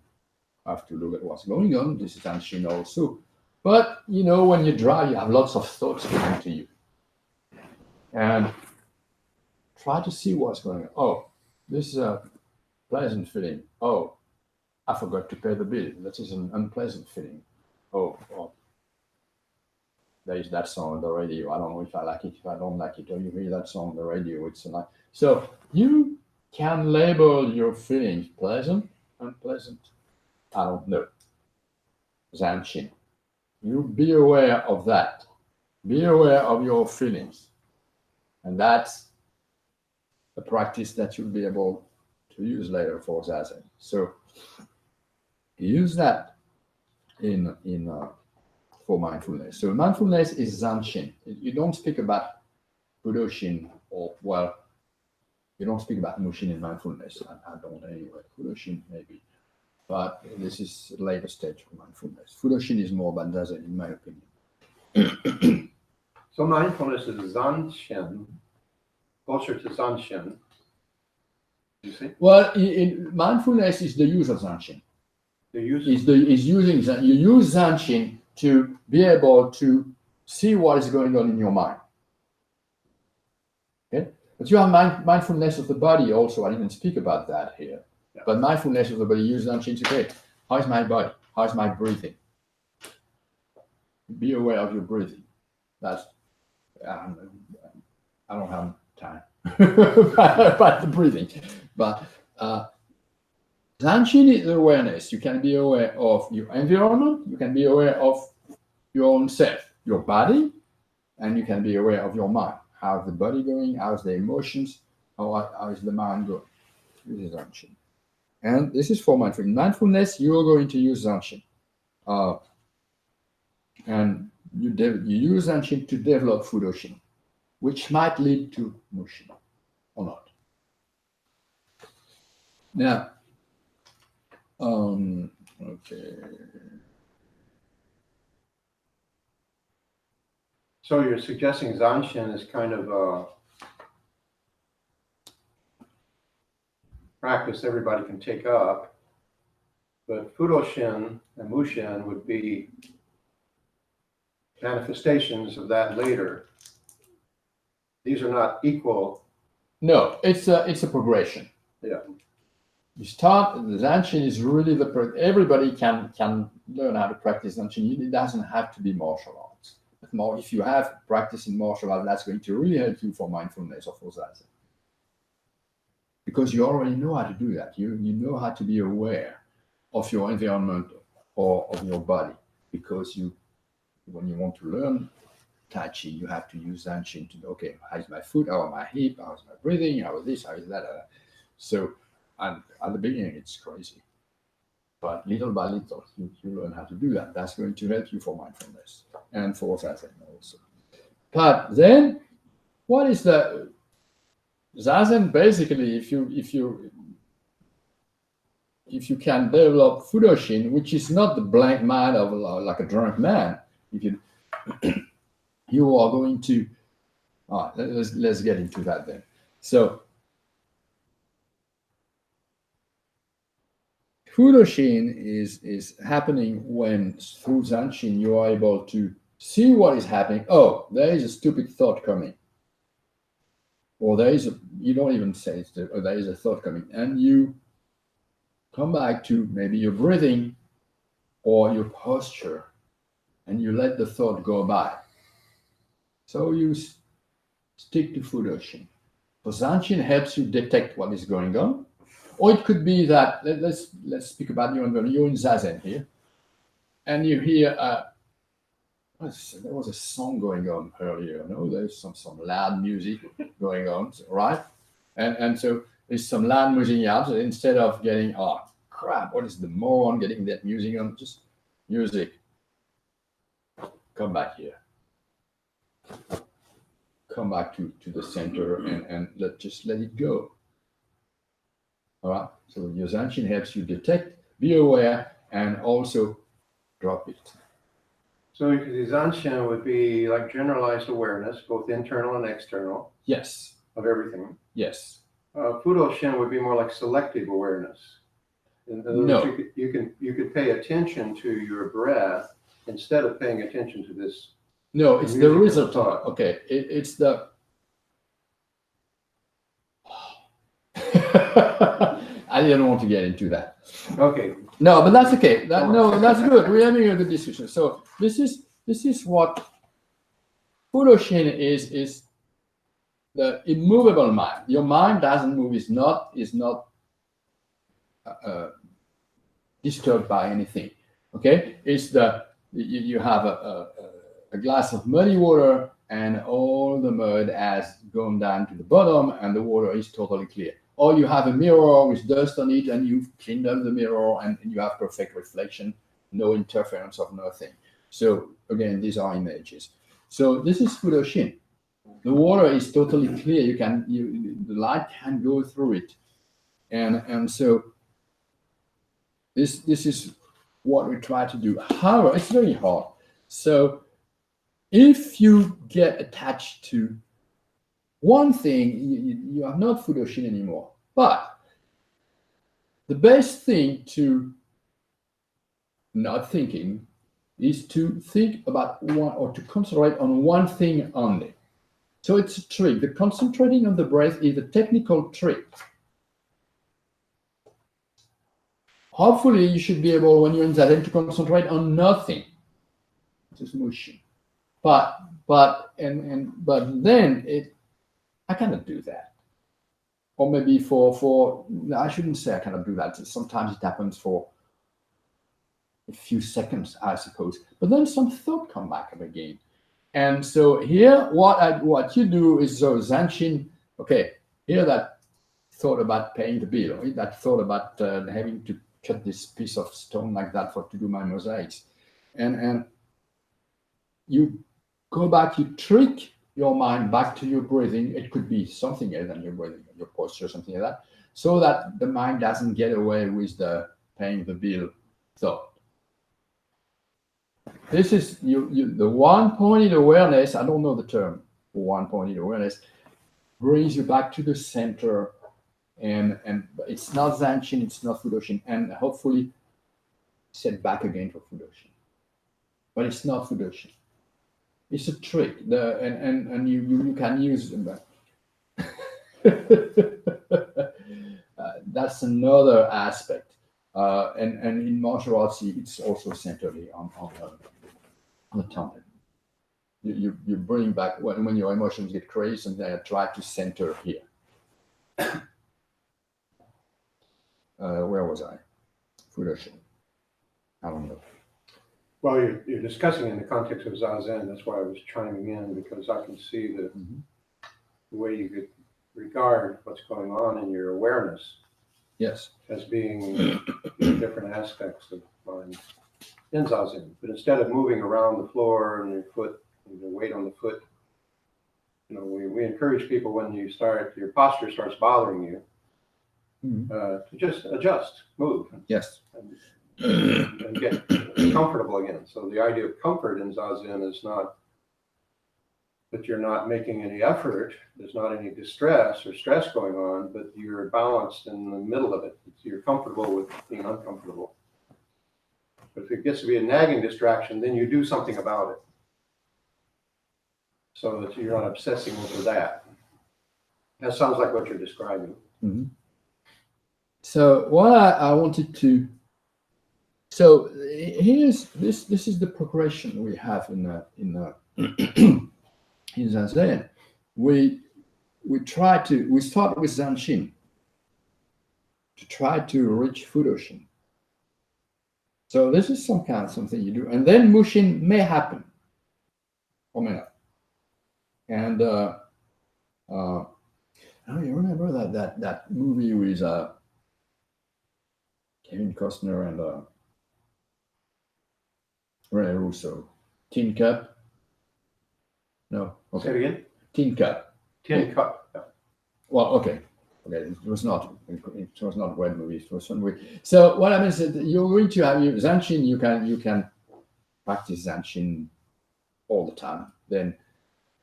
have to look at what's going on. This is Zanshin also. But, when you drive, you have lots of thoughts coming to you. And try to see what's going on. Oh, this is a pleasant feeling. Oh, I forgot to pay the bill. That is an unpleasant feeling. Oh, there is that song on the radio. I don't know if I like it, if I don't like it. Or you hear that song on the radio. It's like, so you can label your feelings pleasant, unpleasant. I don't know. Zanshin. You be aware of that. Be aware of your feelings. And that's a practice that you'll be able to use later for Zazen. So use that in for mindfulness. So mindfulness is Zanshin. You don't speak about Fudoshin you don't speak about Mushin in mindfulness. I don't anyway. Fudoshin maybe. But this is a later stage of mindfulness. Fudoshin is more about Zazen, in my opinion. So mindfulness is Zanshin, closer to Zanshin. You see? Well, in mindfulness is the use of Zanshin. The use You use Zanshin to be able to see what is going on in your mind. Okay? But you have mindfulness of the body also. I didn't speak about that here. Yeah. But mindfulness of the body, use Zanshin to say, how is my body? How is my breathing? Be aware of your breathing. That's, I don't have time about the breathing. But Zanshin is awareness. You can be aware of your environment. You can be aware of your own self, your body, and you can be aware of your mind. How's the body going? How's the emotions? How is the mind going? This is Zanshin. And this is for mindfulness. Mindfulness, you're going to use Zanshin. And you use Zanshin to develop Fudoshin, which might lead to Mushin or not. Now, okay. So you're suggesting Zanshin is kind of a practice everybody can take up, but Fudoshin and Mushin would be manifestations of that later. These are not equal. No, it's a progression. Yeah. You start, the Zanshin is really everybody can learn how to practice Zanshin. It doesn't have to be martial arts. But more, if you have practice in martial arts, that's going to really help you for mindfulness or for Zazen. Because you already know how to do that. You know how to be aware of your environment or of your body. Because when you want to learn Tai Chi, you have to use Zanshin to know, okay, how is my foot, how are my hip, how is my breathing, how is this, how is that. So, and at the beginning, it's crazy. But little by little, you learn how to do that. That's going to help you for mindfulness and for Zazen also. But then, what is the Zazen? Basically, if you can develop Fudoshin, which is not the blank mind of like a drunk man, you are going to. Let's get into that then. So, Fudoshin is happening when through Zanshin you are able to see what is happening. Oh, there is a stupid thought coming. Or you don't even say it's there is a thought coming. And you come back to maybe your breathing or your posture and you let the thought go by. So you stick to Fudoshin. So Zanshin helps you detect what is going on. Or it could be that, let's speak about you're in Zazen here, and you hear, there was a song going on earlier, no? There's some loud music going on, right? And so there's some loud music out, so instead of getting, oh crap, what is the moron getting that music on? Just music. Come back here. Come back to the center and just let it go. All right, so your Zanshin helps you detect, be aware, and also drop it. So the Zanshin would be like generalized awareness, both internal and external. Yes. Of everything. Yes. Fudoshin would be more like selective awareness. In other No. words, you could pay attention to your breath instead of paying attention to this. No, The it's the music and the result. thought. Okay, it's the. I didn't want to get into that. Okay, No, but that's okay. Go on. No, that's good. We're having a good discussion. So this is what Fudoshin is the immovable mind. Your mind doesn't move. Is not disturbed by anything. Okay, it's the you have a glass of muddy water and all the mud has gone down to the bottom and the water is totally clear. Or you have a mirror with dust on it and you've cleaned up the mirror and you have perfect reflection, no interference of nothing. So again, these are images. So this is Fudoshin. The water is totally clear. The light can go through it. And so this is what we try to do. However, it's very hard. So if you get attached to one thing, you are not Fudoshin anymore. But the best thing to not thinking is to think about one or to concentrate on one thing only. So it's a trick. The concentrating on the breath is a technical trick. Hopefully, you should be able, when you're in Zazen, to concentrate on nothing. Just motion. But then I cannot do that. Or maybe for I shouldn't say I cannot do that. Sometimes it happens for a few seconds, I suppose. But then some thought come back up again. And so here, what you do is so Zanshin. Okay, here that thought about paying the bill, right? That thought about having to cut this piece of stone like that to do my mosaics, and you go back, you trick your mind back to your breathing. It could be something else than your breathing, your posture, something like that, so that the mind doesn't get away with the paying the bill thought. This is the one-pointed awareness. I don't know the term for one-pointed awareness. Brings you back to the center, and it's not Zanshin, it's not Fudoshin, and hopefully set back again for Fudoshin. But it's not Fudoshin. It's a trick. And you can use them. That's another aspect. And in martial arts, it's also centered on the tongue. You bring back when your emotions get crazy, and they try to center here. Where was I? Fudoshin. I don't know. well, you're discussing in the context of Zazen. That's why I was chiming in, because I can see the way you could regard what's going on in your awareness. Yes. As being different aspects of mind in Zazen. But instead of moving around the floor and your foot, and the weight on the foot, we encourage people when your posture starts bothering you, to just adjust, move. Yes. And get comfortable again. So the idea of comfort in Zazen is not that you're not making any effort, there's not any distress or stress going on, but you're balanced in the middle of it. You're comfortable with being uncomfortable. But if it gets to be a nagging distraction, then you do something about it, so that you're not obsessing over that. That sounds like what you're describing. Mm-hmm. So what I wanted to, so here's this is the progression we have in in Zazen. We start with Zanshin to try to reach Fudoshin. So this is something you do, and then Mushin may happen or may not. And you remember that movie with Kevin Costner and Rene Russo, Tin Cup? No. Okay. Say it again? Tin Cup. Tin Cup. Yeah. Well, okay. It was not a web movie. It was some movie. So what I mean is that you're going to have Zanshin. You can practice Zanshin all the time. Then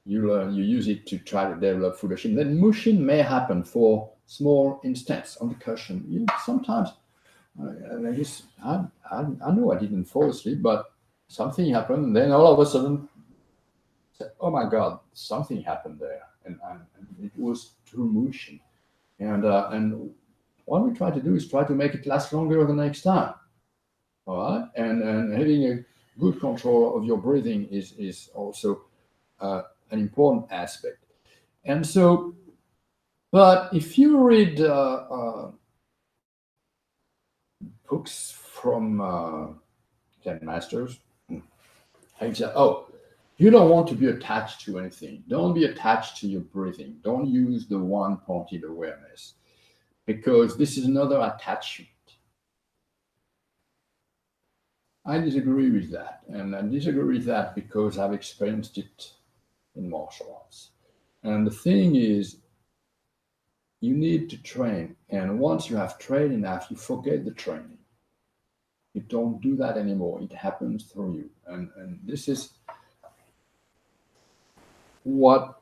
you use it to try to develop Fudoshin. Then Mushin may happen for small instance on the cushion. Sometimes I know I didn't fall asleep, but something happened. And then all of a sudden, oh my God, something happened there. And it was through motion. And what we try to do is try to make it last longer the next time. All right. And having a good control of your breathing is also an important aspect. And so, but if you read books from Zen masters, they say, oh, you don't want to be attached to anything. Don't be attached to your breathing. Don't use the one-pointed awareness, because this is another attachment. I disagree with that. And I disagree with that because I've experienced it in martial arts. And the thing is, you need to train. And once you have trained enough, you forget the training. You don't do that anymore. It happens through you. And this is what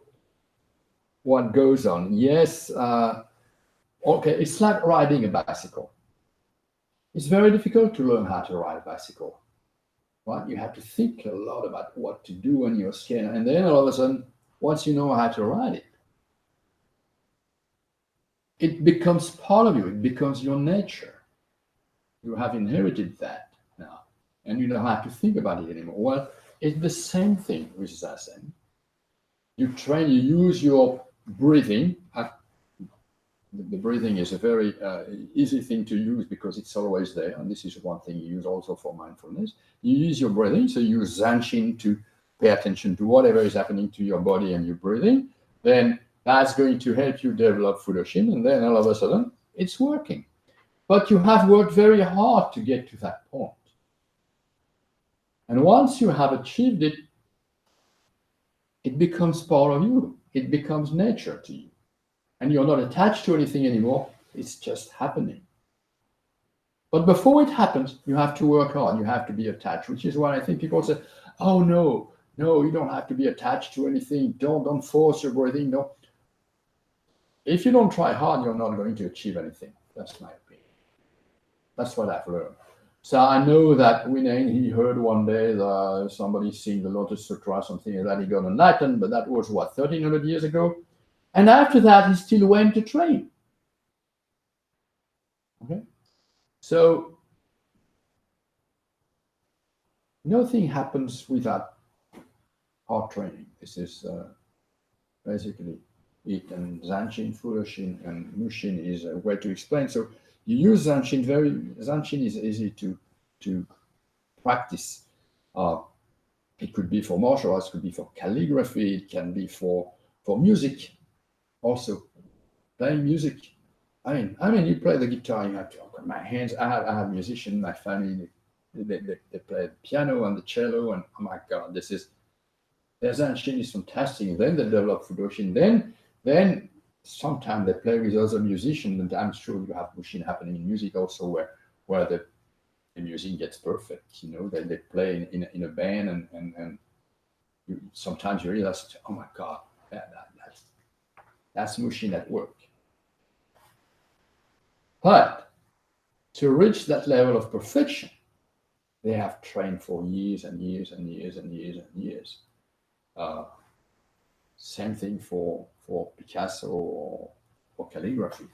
goes on. Yes, okay, it's like riding a bicycle. It's very difficult to learn how to ride a bicycle. Right? You have to think a lot about what to do on your skin. And then all of a sudden, once you know how to ride it, it becomes part of you. It becomes your nature. You have inherited that now. And you don't have to think about it anymore. Well, it's the same thing with Zazen. You train, you use your breathing. The breathing is a very easy thing to use because it's always there. And this is one thing you use also for mindfulness. You use your breathing. So you use Zanshin to pay attention to whatever is happening to your body and your breathing. Then that's going to help you develop Fudoshin. And then all of a sudden, it's working. But you have worked very hard to get to that point. And once you have achieved it, it becomes part of you. It becomes nature to you. And you're not attached to anything anymore. It's just happening. But before it happens, you have to work hard. You have to be attached, which is why I think people say, oh, no, you don't have to be attached to anything. Don't force your breathing. No. If you don't try hard, you're not going to achieve anything. That's my opinion. That's what I've learned. So I know that Winane, he heard one day that somebody sing the Lotus Sutra, something like that, he got enlightened, but that was, 1,300 years ago? And after that, he still went to train. Okay? So, nothing happens without hard training. This is basically it. And Zanshin, Fudoshin, and Mushin is a way to explain. So, you use Zanshin. Zanshin is easy to practice. It could be for martial arts, it could be for calligraphy, it can be for music. Also, playing music. I mean, you play the guitar, you have to open my hands. I have musicians in my family. They play the piano and the cello, and oh my God, their Zanshin is fantastic. Then they develop Fudoshin. Then sometimes they play with other musicians, and I'm sure you have Mushin happening in music also, where the music gets perfect. You know, they play in a band, and sometimes you realize, oh my God, that's Mushin at work. But to reach that level of perfection, they have trained for years and years and years and years and years. Same thing for Picasso or calligraphy.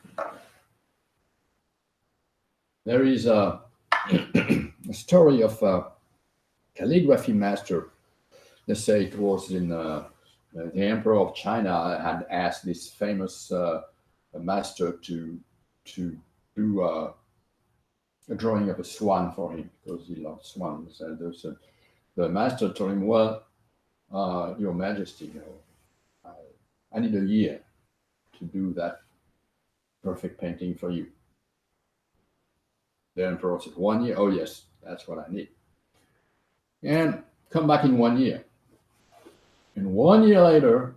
There is a story of a calligraphy master. Let's say it was in the Emperor of China had asked this famous master to do a drawing of a swan for him because he loved swans. And the master told him, well, Your Majesty, I need a year to do that perfect painting for you. The Emperor said, 1 year? Oh, yes, that's what I need. And come back in 1 year. And 1 year later,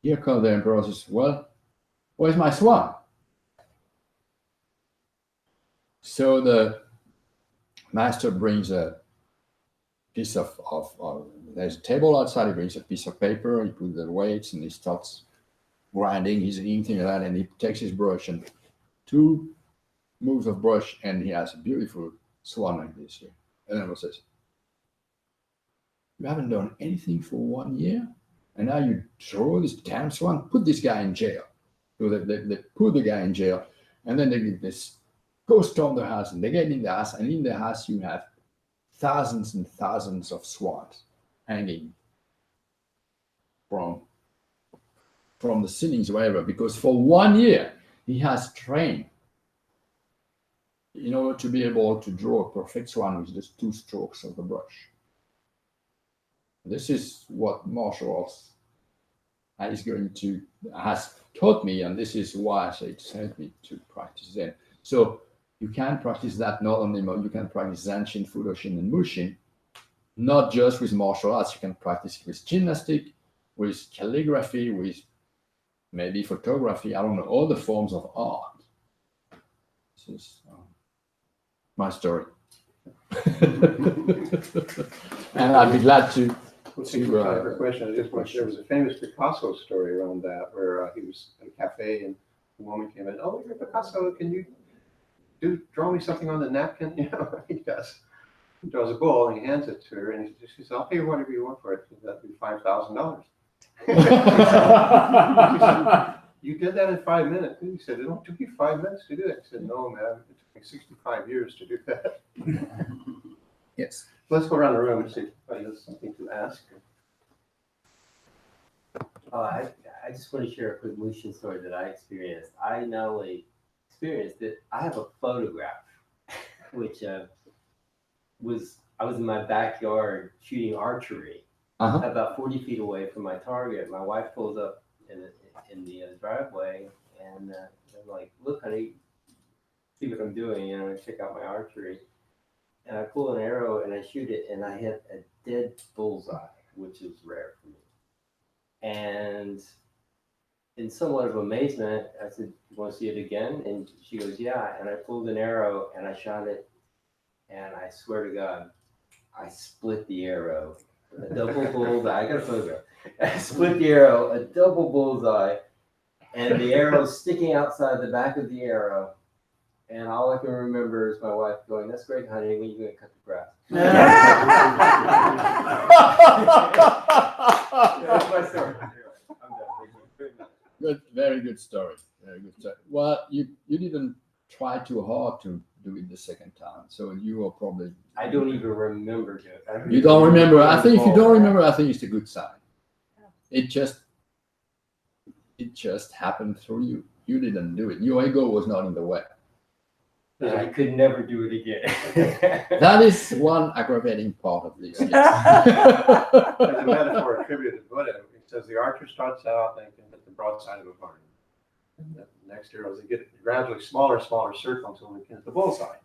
here comes the Emperor and says, well, where's my swan? So the master brings a piece of there's a table outside, he brings a piece of paper, he puts the weights, and he starts grinding his ink and that, and he takes his brush and 2 moves of brush, and he has a beautiful swan like this here. And then says, "You haven't done anything for 1 year, and now you draw this damn swan. Put this guy in jail." So they put the guy in jail, and then they get this, go storm the house, and they get in the house, and in the house you have thousands and thousands of swans hanging from the ceilings, wherever, because for 1 year he has trained in order to be able to draw a perfect swan with just 2 strokes of the brush. This is what martial arts has taught me, and this is why I say it's helped me to practice Zen. So you can practice that not only, you can practice Zanshin, Fudoshin, and Mushin, not just with martial arts. You can practice it with gymnastic, with calligraphy, with maybe photography, I don't know, all the forms of art. This is my story. And I'd be glad to. Let's see, for a question. I just want there was a famous Picasso story around that where he was at a cafe and a woman came in. "Oh, you're Picasso. Can you draw me something on the napkin?" You know, he does. He draws a bull and he hands it to her, and she says, "I'll pay you whatever you want for it. That'd be $5,000." "You did that in 5 minutes." He said, "It don't took you 5 minutes to do it." He said, "No, man, it took me 65 years to do that." Yes. Let's go around the room and see if anybody has something to ask. I just want to share a quick Mushin story that I experienced. I not only experienced it, I have a photograph, which I was in my backyard shooting archery, about 40 feet away from my target. My wife pulls up in the driveway, and I'm like, "Look, honey, see what I'm doing, check out my archery." And I pull an arrow and I shoot it, and I hit a dead bullseye, which is rare for me. And in somewhat of amazement, I said, "You want to see it again?" And she goes, "Yeah." And I pulled an arrow and I shot it, and I swear to God, I split the arrow. A double bullseye. I got a photograph. I split the arrow, a double bullseye, and the arrow sticking outside the back of the arrow. And all I can remember is my wife going, "That's great, honey. When are you going to cut the grass?" That's my story. I'm done. Thank you. Good, very good story. Very good story. Well, you didn't try too hard to do it the second time, so you are probably. I don't even remember it. You don't remember. I think if you don't remember, I think it's a good sign. It just happened through you. You didn't do it. Your ego was not in the way. I could never do it again. That is one aggravating part of this. Yes. There's a metaphor attributed to Buddha. It says the archer starts out and can hit the broadside of a barn. And the next arrows, they get gradually smaller circle until they hit the bullseye.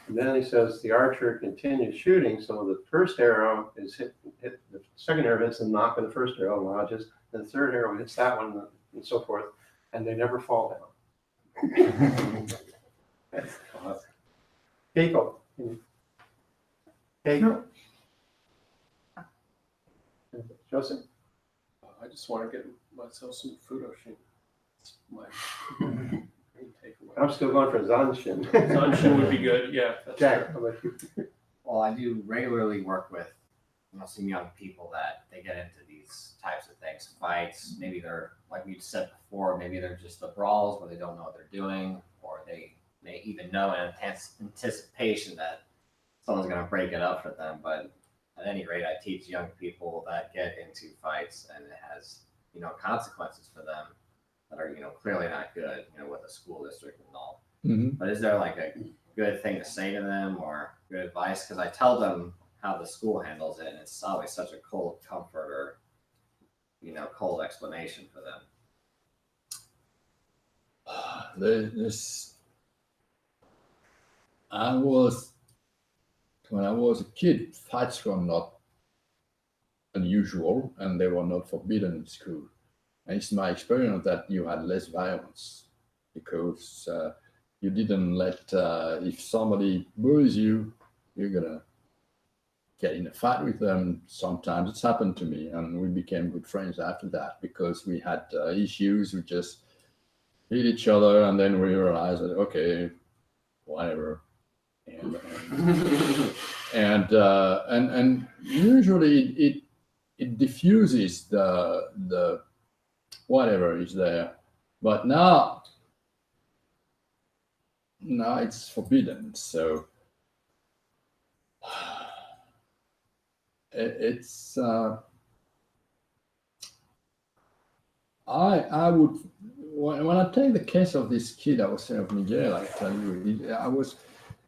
And then he says the archer continues shooting, so the first arrow is hit the second arrow hits the knock of the first arrow, lodges, and the third arrow hits that one, and so forth, and they never fall down. That's awesome. Keiko. Keiko. Joseph? I just want to get myself some Fudoshin. It's my main takeaway. I'm still going for Zanshin. Zanshin would be good, yeah. That's Jack, fair. how about you? Well, I do regularly work with some young people that they get into these types of things, fights. Maybe they're, like we said before, maybe they're just the brawls where they don't know what they're doing, or they may even know in anticipation that someone's going to break it up for them. But at any rate, I teach young people that get into fights and it has, consequences for them that are, clearly not good, with a school district and all. Mm-hmm. But is there like a good thing to say to them or good advice? Because I tell them how the school handles it, and it's always such a cold comfort or, cold explanation for them. When I was a kid, fights were not unusual and they were not forbidden in school. And it's my experience that you had less violence because you didn't let, if somebody bullies you, you're gonna get in a fight with them. Sometimes it's happened to me, and we became good friends after that because we had issues. We just hit each other, and then we realized that, okay, whatever, and usually it diffuses the whatever is there, but now it's forbidden. So it's I would, when I take the case of this kid I was saying of Miguel, I tell you, I was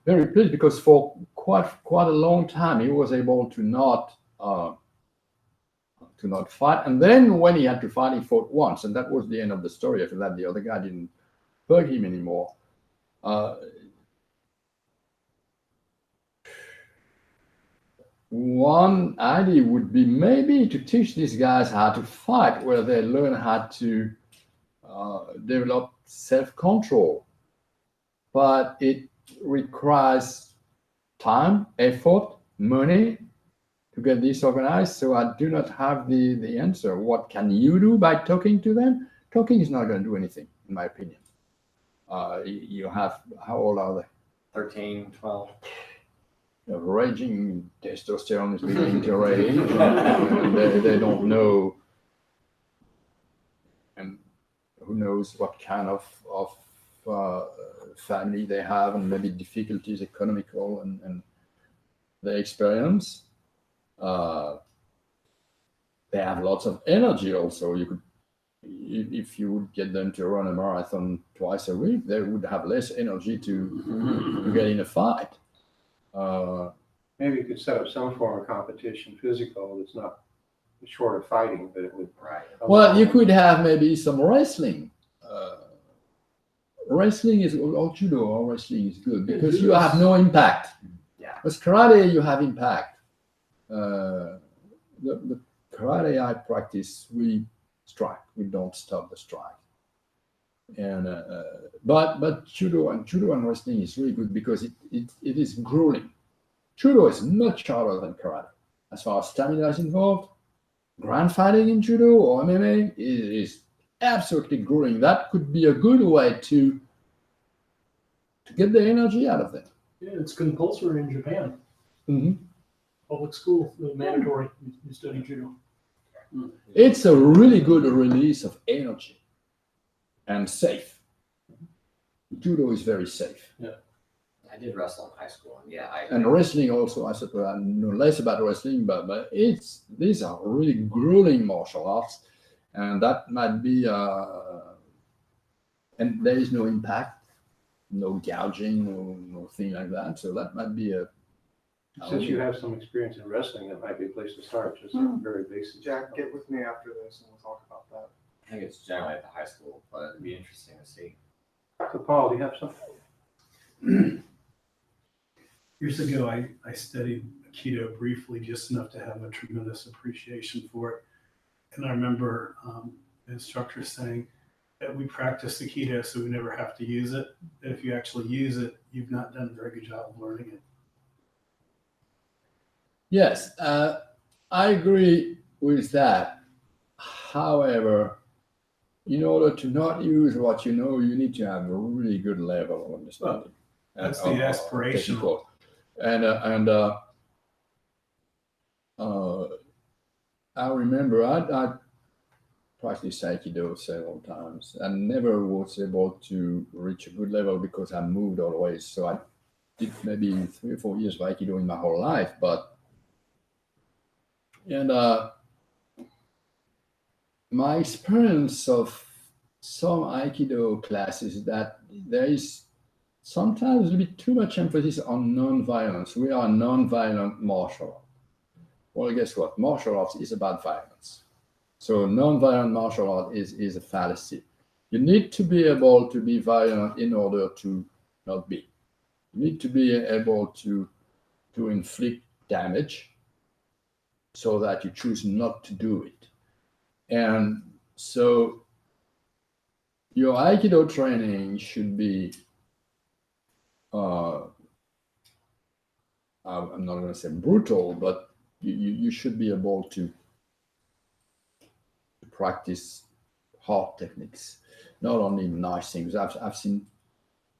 very pleased because for quite a long time he was able to not fight, and then when he had to fight, he fought once, and that was the end of the story. After that, the other guy didn't bug him anymore. One idea would be maybe to teach these guys how to fight, where they learn how to develop self-control, but it requires time, effort, money to get this organized. So I do not have the answer. What can you do by talking to them? Talking is not going to do anything, in my opinion. You have, how old are they? 13, 12. Raging testosterone is beginning to rage, and they don't know, and who knows what kind of family they have, and maybe difficulties economical and they experience. They have lots of energy also. You could, if you would get them to run a marathon twice a week, they would have less energy to get in a fight. Maybe you could set up some form of competition, physical, that's not short of fighting, but it would. Right. Well, you could have maybe some wrestling. Wrestling is, or judo or wrestling is good because you have no impact. Yeah. With karate, you have impact. The karate I practice, we strike. We don't stop the strike. And but judo and wrestling is really good because it is grueling. Judo is much harder than karate. As far as stamina is involved, ground fighting in judo or MMA is absolutely grueling. That could be a good way to get the energy out of them. Yeah, it's compulsory in Japan. Mm-hmm. Public school, mandatory. You study judo. It's a really good release of energy and safe. Judo is very safe. Yeah. I did wrestle in high school, and And wrestling also, I suppose I know less about wrestling, but these are really grueling martial arts, and that might be and there is no impact, no gouging, no thing like that. So that might be a. Since you have some experience in wrestling, that might be a place to start, just very basic. Jack, get with me after this and we'll talk about that. I think it's generally at the high school, but it'd be interesting to see. So Paul, do you have something? Years ago, I studied Aikido briefly, just enough to have a tremendous appreciation for it. And I remember the instructor saying that we practice Aikido so we never have to use it. That if you actually use it, you've not done a very good job of learning it. Yes, I agree with that. However, in order to not use what you know, you need to have a really good level of understanding. That's the aspiration. I remember I practiced Aikido several times and never was able to reach a good level because I moved always. So I did maybe 3 or 4 years of Aikido in my whole life, my experience of some Aikido classes is that there is sometimes a little bit too much emphasis on non-violence. We are a non-violent martial art. Well, guess what? Martial arts is about violence. So non-violent martial art is a fallacy. You need to be able to be violent in order to not be. You need to be able to inflict damage so that you choose not to do it. And so your Aikido training should be, I'm not going to say brutal, but you should be able to practice hard techniques, not only nice things. I've seen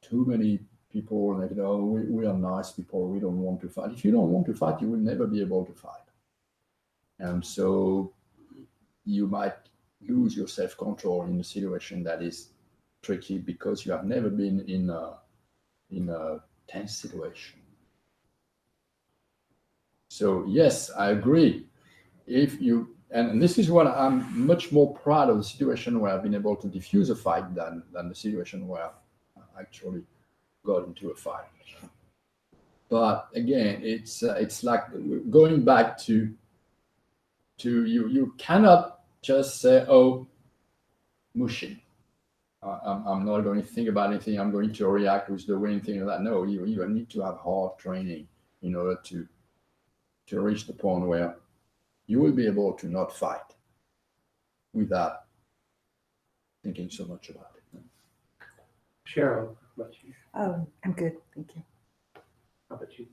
too many people like, oh, we are nice people, we don't want to fight. If you don't want to fight, you will never be able to fight. And so you might lose your self-control in a situation that is tricky because you have never been in a tense situation. So yes, I agree. If you, and this is what I'm much more proud of, the situation where I've been able to diffuse a fight than the situation where I actually got into a fight. But again, it's like going back to you cannot just say, oh, mushing. I'm not going to think about anything. I'm going to react with the wind, thing like that. No, you need to have hard training in order to reach the point where you will be able to not fight without thinking so much about it. Cheryl, how about you? Oh, I'm good, thank you. How about you?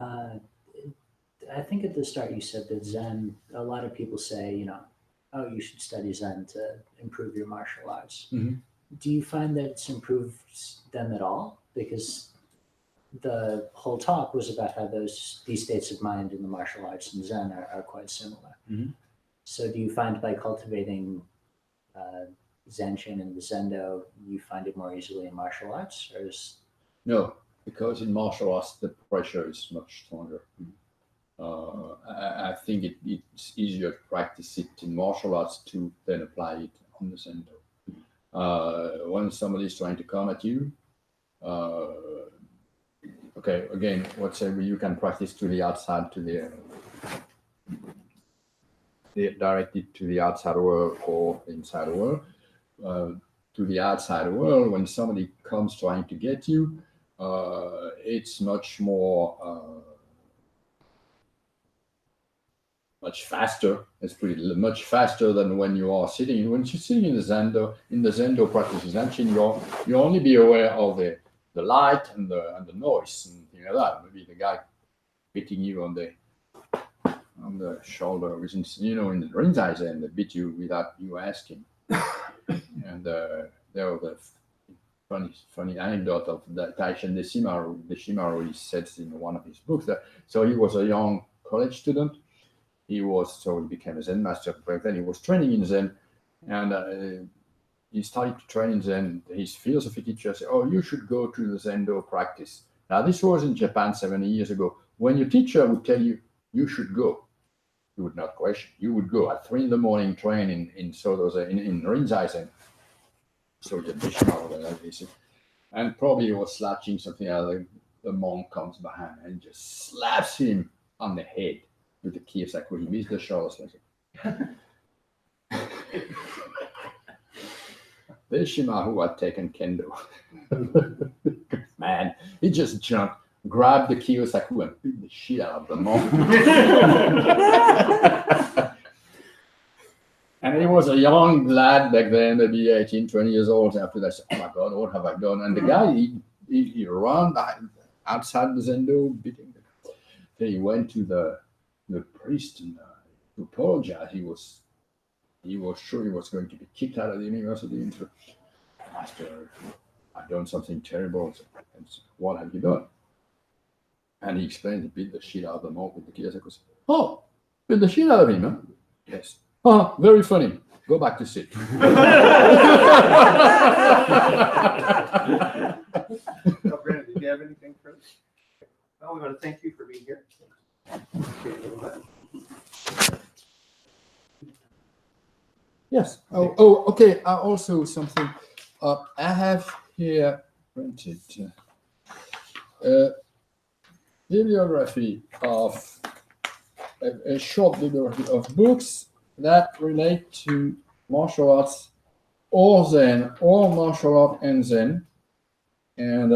I think at the start you said that Zen, a lot of people say, you know, oh, you should study Zen to improve your martial arts. Mhm. Do you find that it's improved them at all? Because the whole talk was about how these states of mind in the martial arts and Zen are quite similar. Mhm. So do you find by cultivating Zenshin and the Zendo, you find it more easily in martial arts, or is No, because in martial arts the pressure is much stronger. I think it's easier to practice it in martial arts to then apply it on the Zendo. When somebody is trying to come at you, okay, again, let's say you can practice to the outside, to the directed to the outside world or inside world. To the outside world, when somebody comes trying to get you, it's much more, much faster. It's pretty much faster than when you are sitting. When you're sitting in the Zendo practice, Zenshin, you only be aware of the light and the noise and things like that. Maybe the guy beating you on the shoulder, which is, you know, in the Rinzai Zen, they beat you without you asking. And there was a funny anecdote of that Taishan Deshimaru, he says in one of his books that, so he was a young college student. He became a Zen master, but then he was training in Zen, and he started to train in Zen. His philosophy teacher said, oh, you should go to the Zendo practice. Now, this was in Japan 70 years ago. When your teacher would tell you, you should go, you would not question. You would go at 3 a.m, train in Rinzai Zen. So and probably he was slouching something else. The monk comes behind and just slaps him on the head with the Kiyosaku. He missed the shoulders like it. Deshimaru, who had taken kendo, man, he just jumped, grabbed the Kiyosaku and beat the shit out of the monk. And he was a young lad back then, maybe 18, 20 years old. After that, I said, oh my God, what have I done? And the guy, he ran outside the Zendo, beating them. Then he went to the priest and to apologize. He was sure he was going to be kicked out of the university. And so, Master, I've done something terrible. And so, what have you done? And he explained, he beat the shit out of the monk with the Kiyosaku. Oh, beat the shit out of him, huh? Yes. Oh, very funny. Go back to sit. Now, Brandon, did you have anything for us? Well, we want to thank you for being here. Yes. Oh, okay. Also something. I have here printed bibliography of a short bibliography of books that relate to martial arts or Zen, or martial art and Zen. And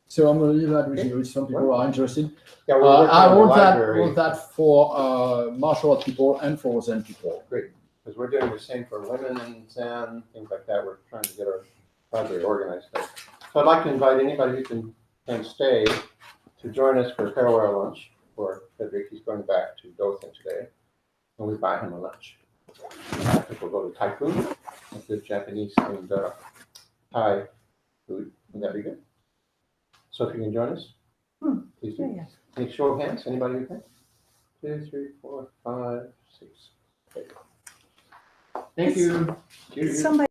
so I'm going to leave that with you if some people are interested. Yeah, I wrote that for martial art people and for Zen people. Great, because we're doing the same for women and Zen, things like that. We're trying to get our library organized there. So I'd like to invite anybody who can stay to join us for a farewell lunch for Frederic. He's going back to Dothan today, and we buy him a lunch. I think we'll go to Typhoon, a good Japanese and Thai food. Would that be good? So if you can join us, please Yeah, do. yeah. Any show of hands, anybody who can? 2, 3, 4, 5, 6. Okay. Thank you. Cheers. Somebody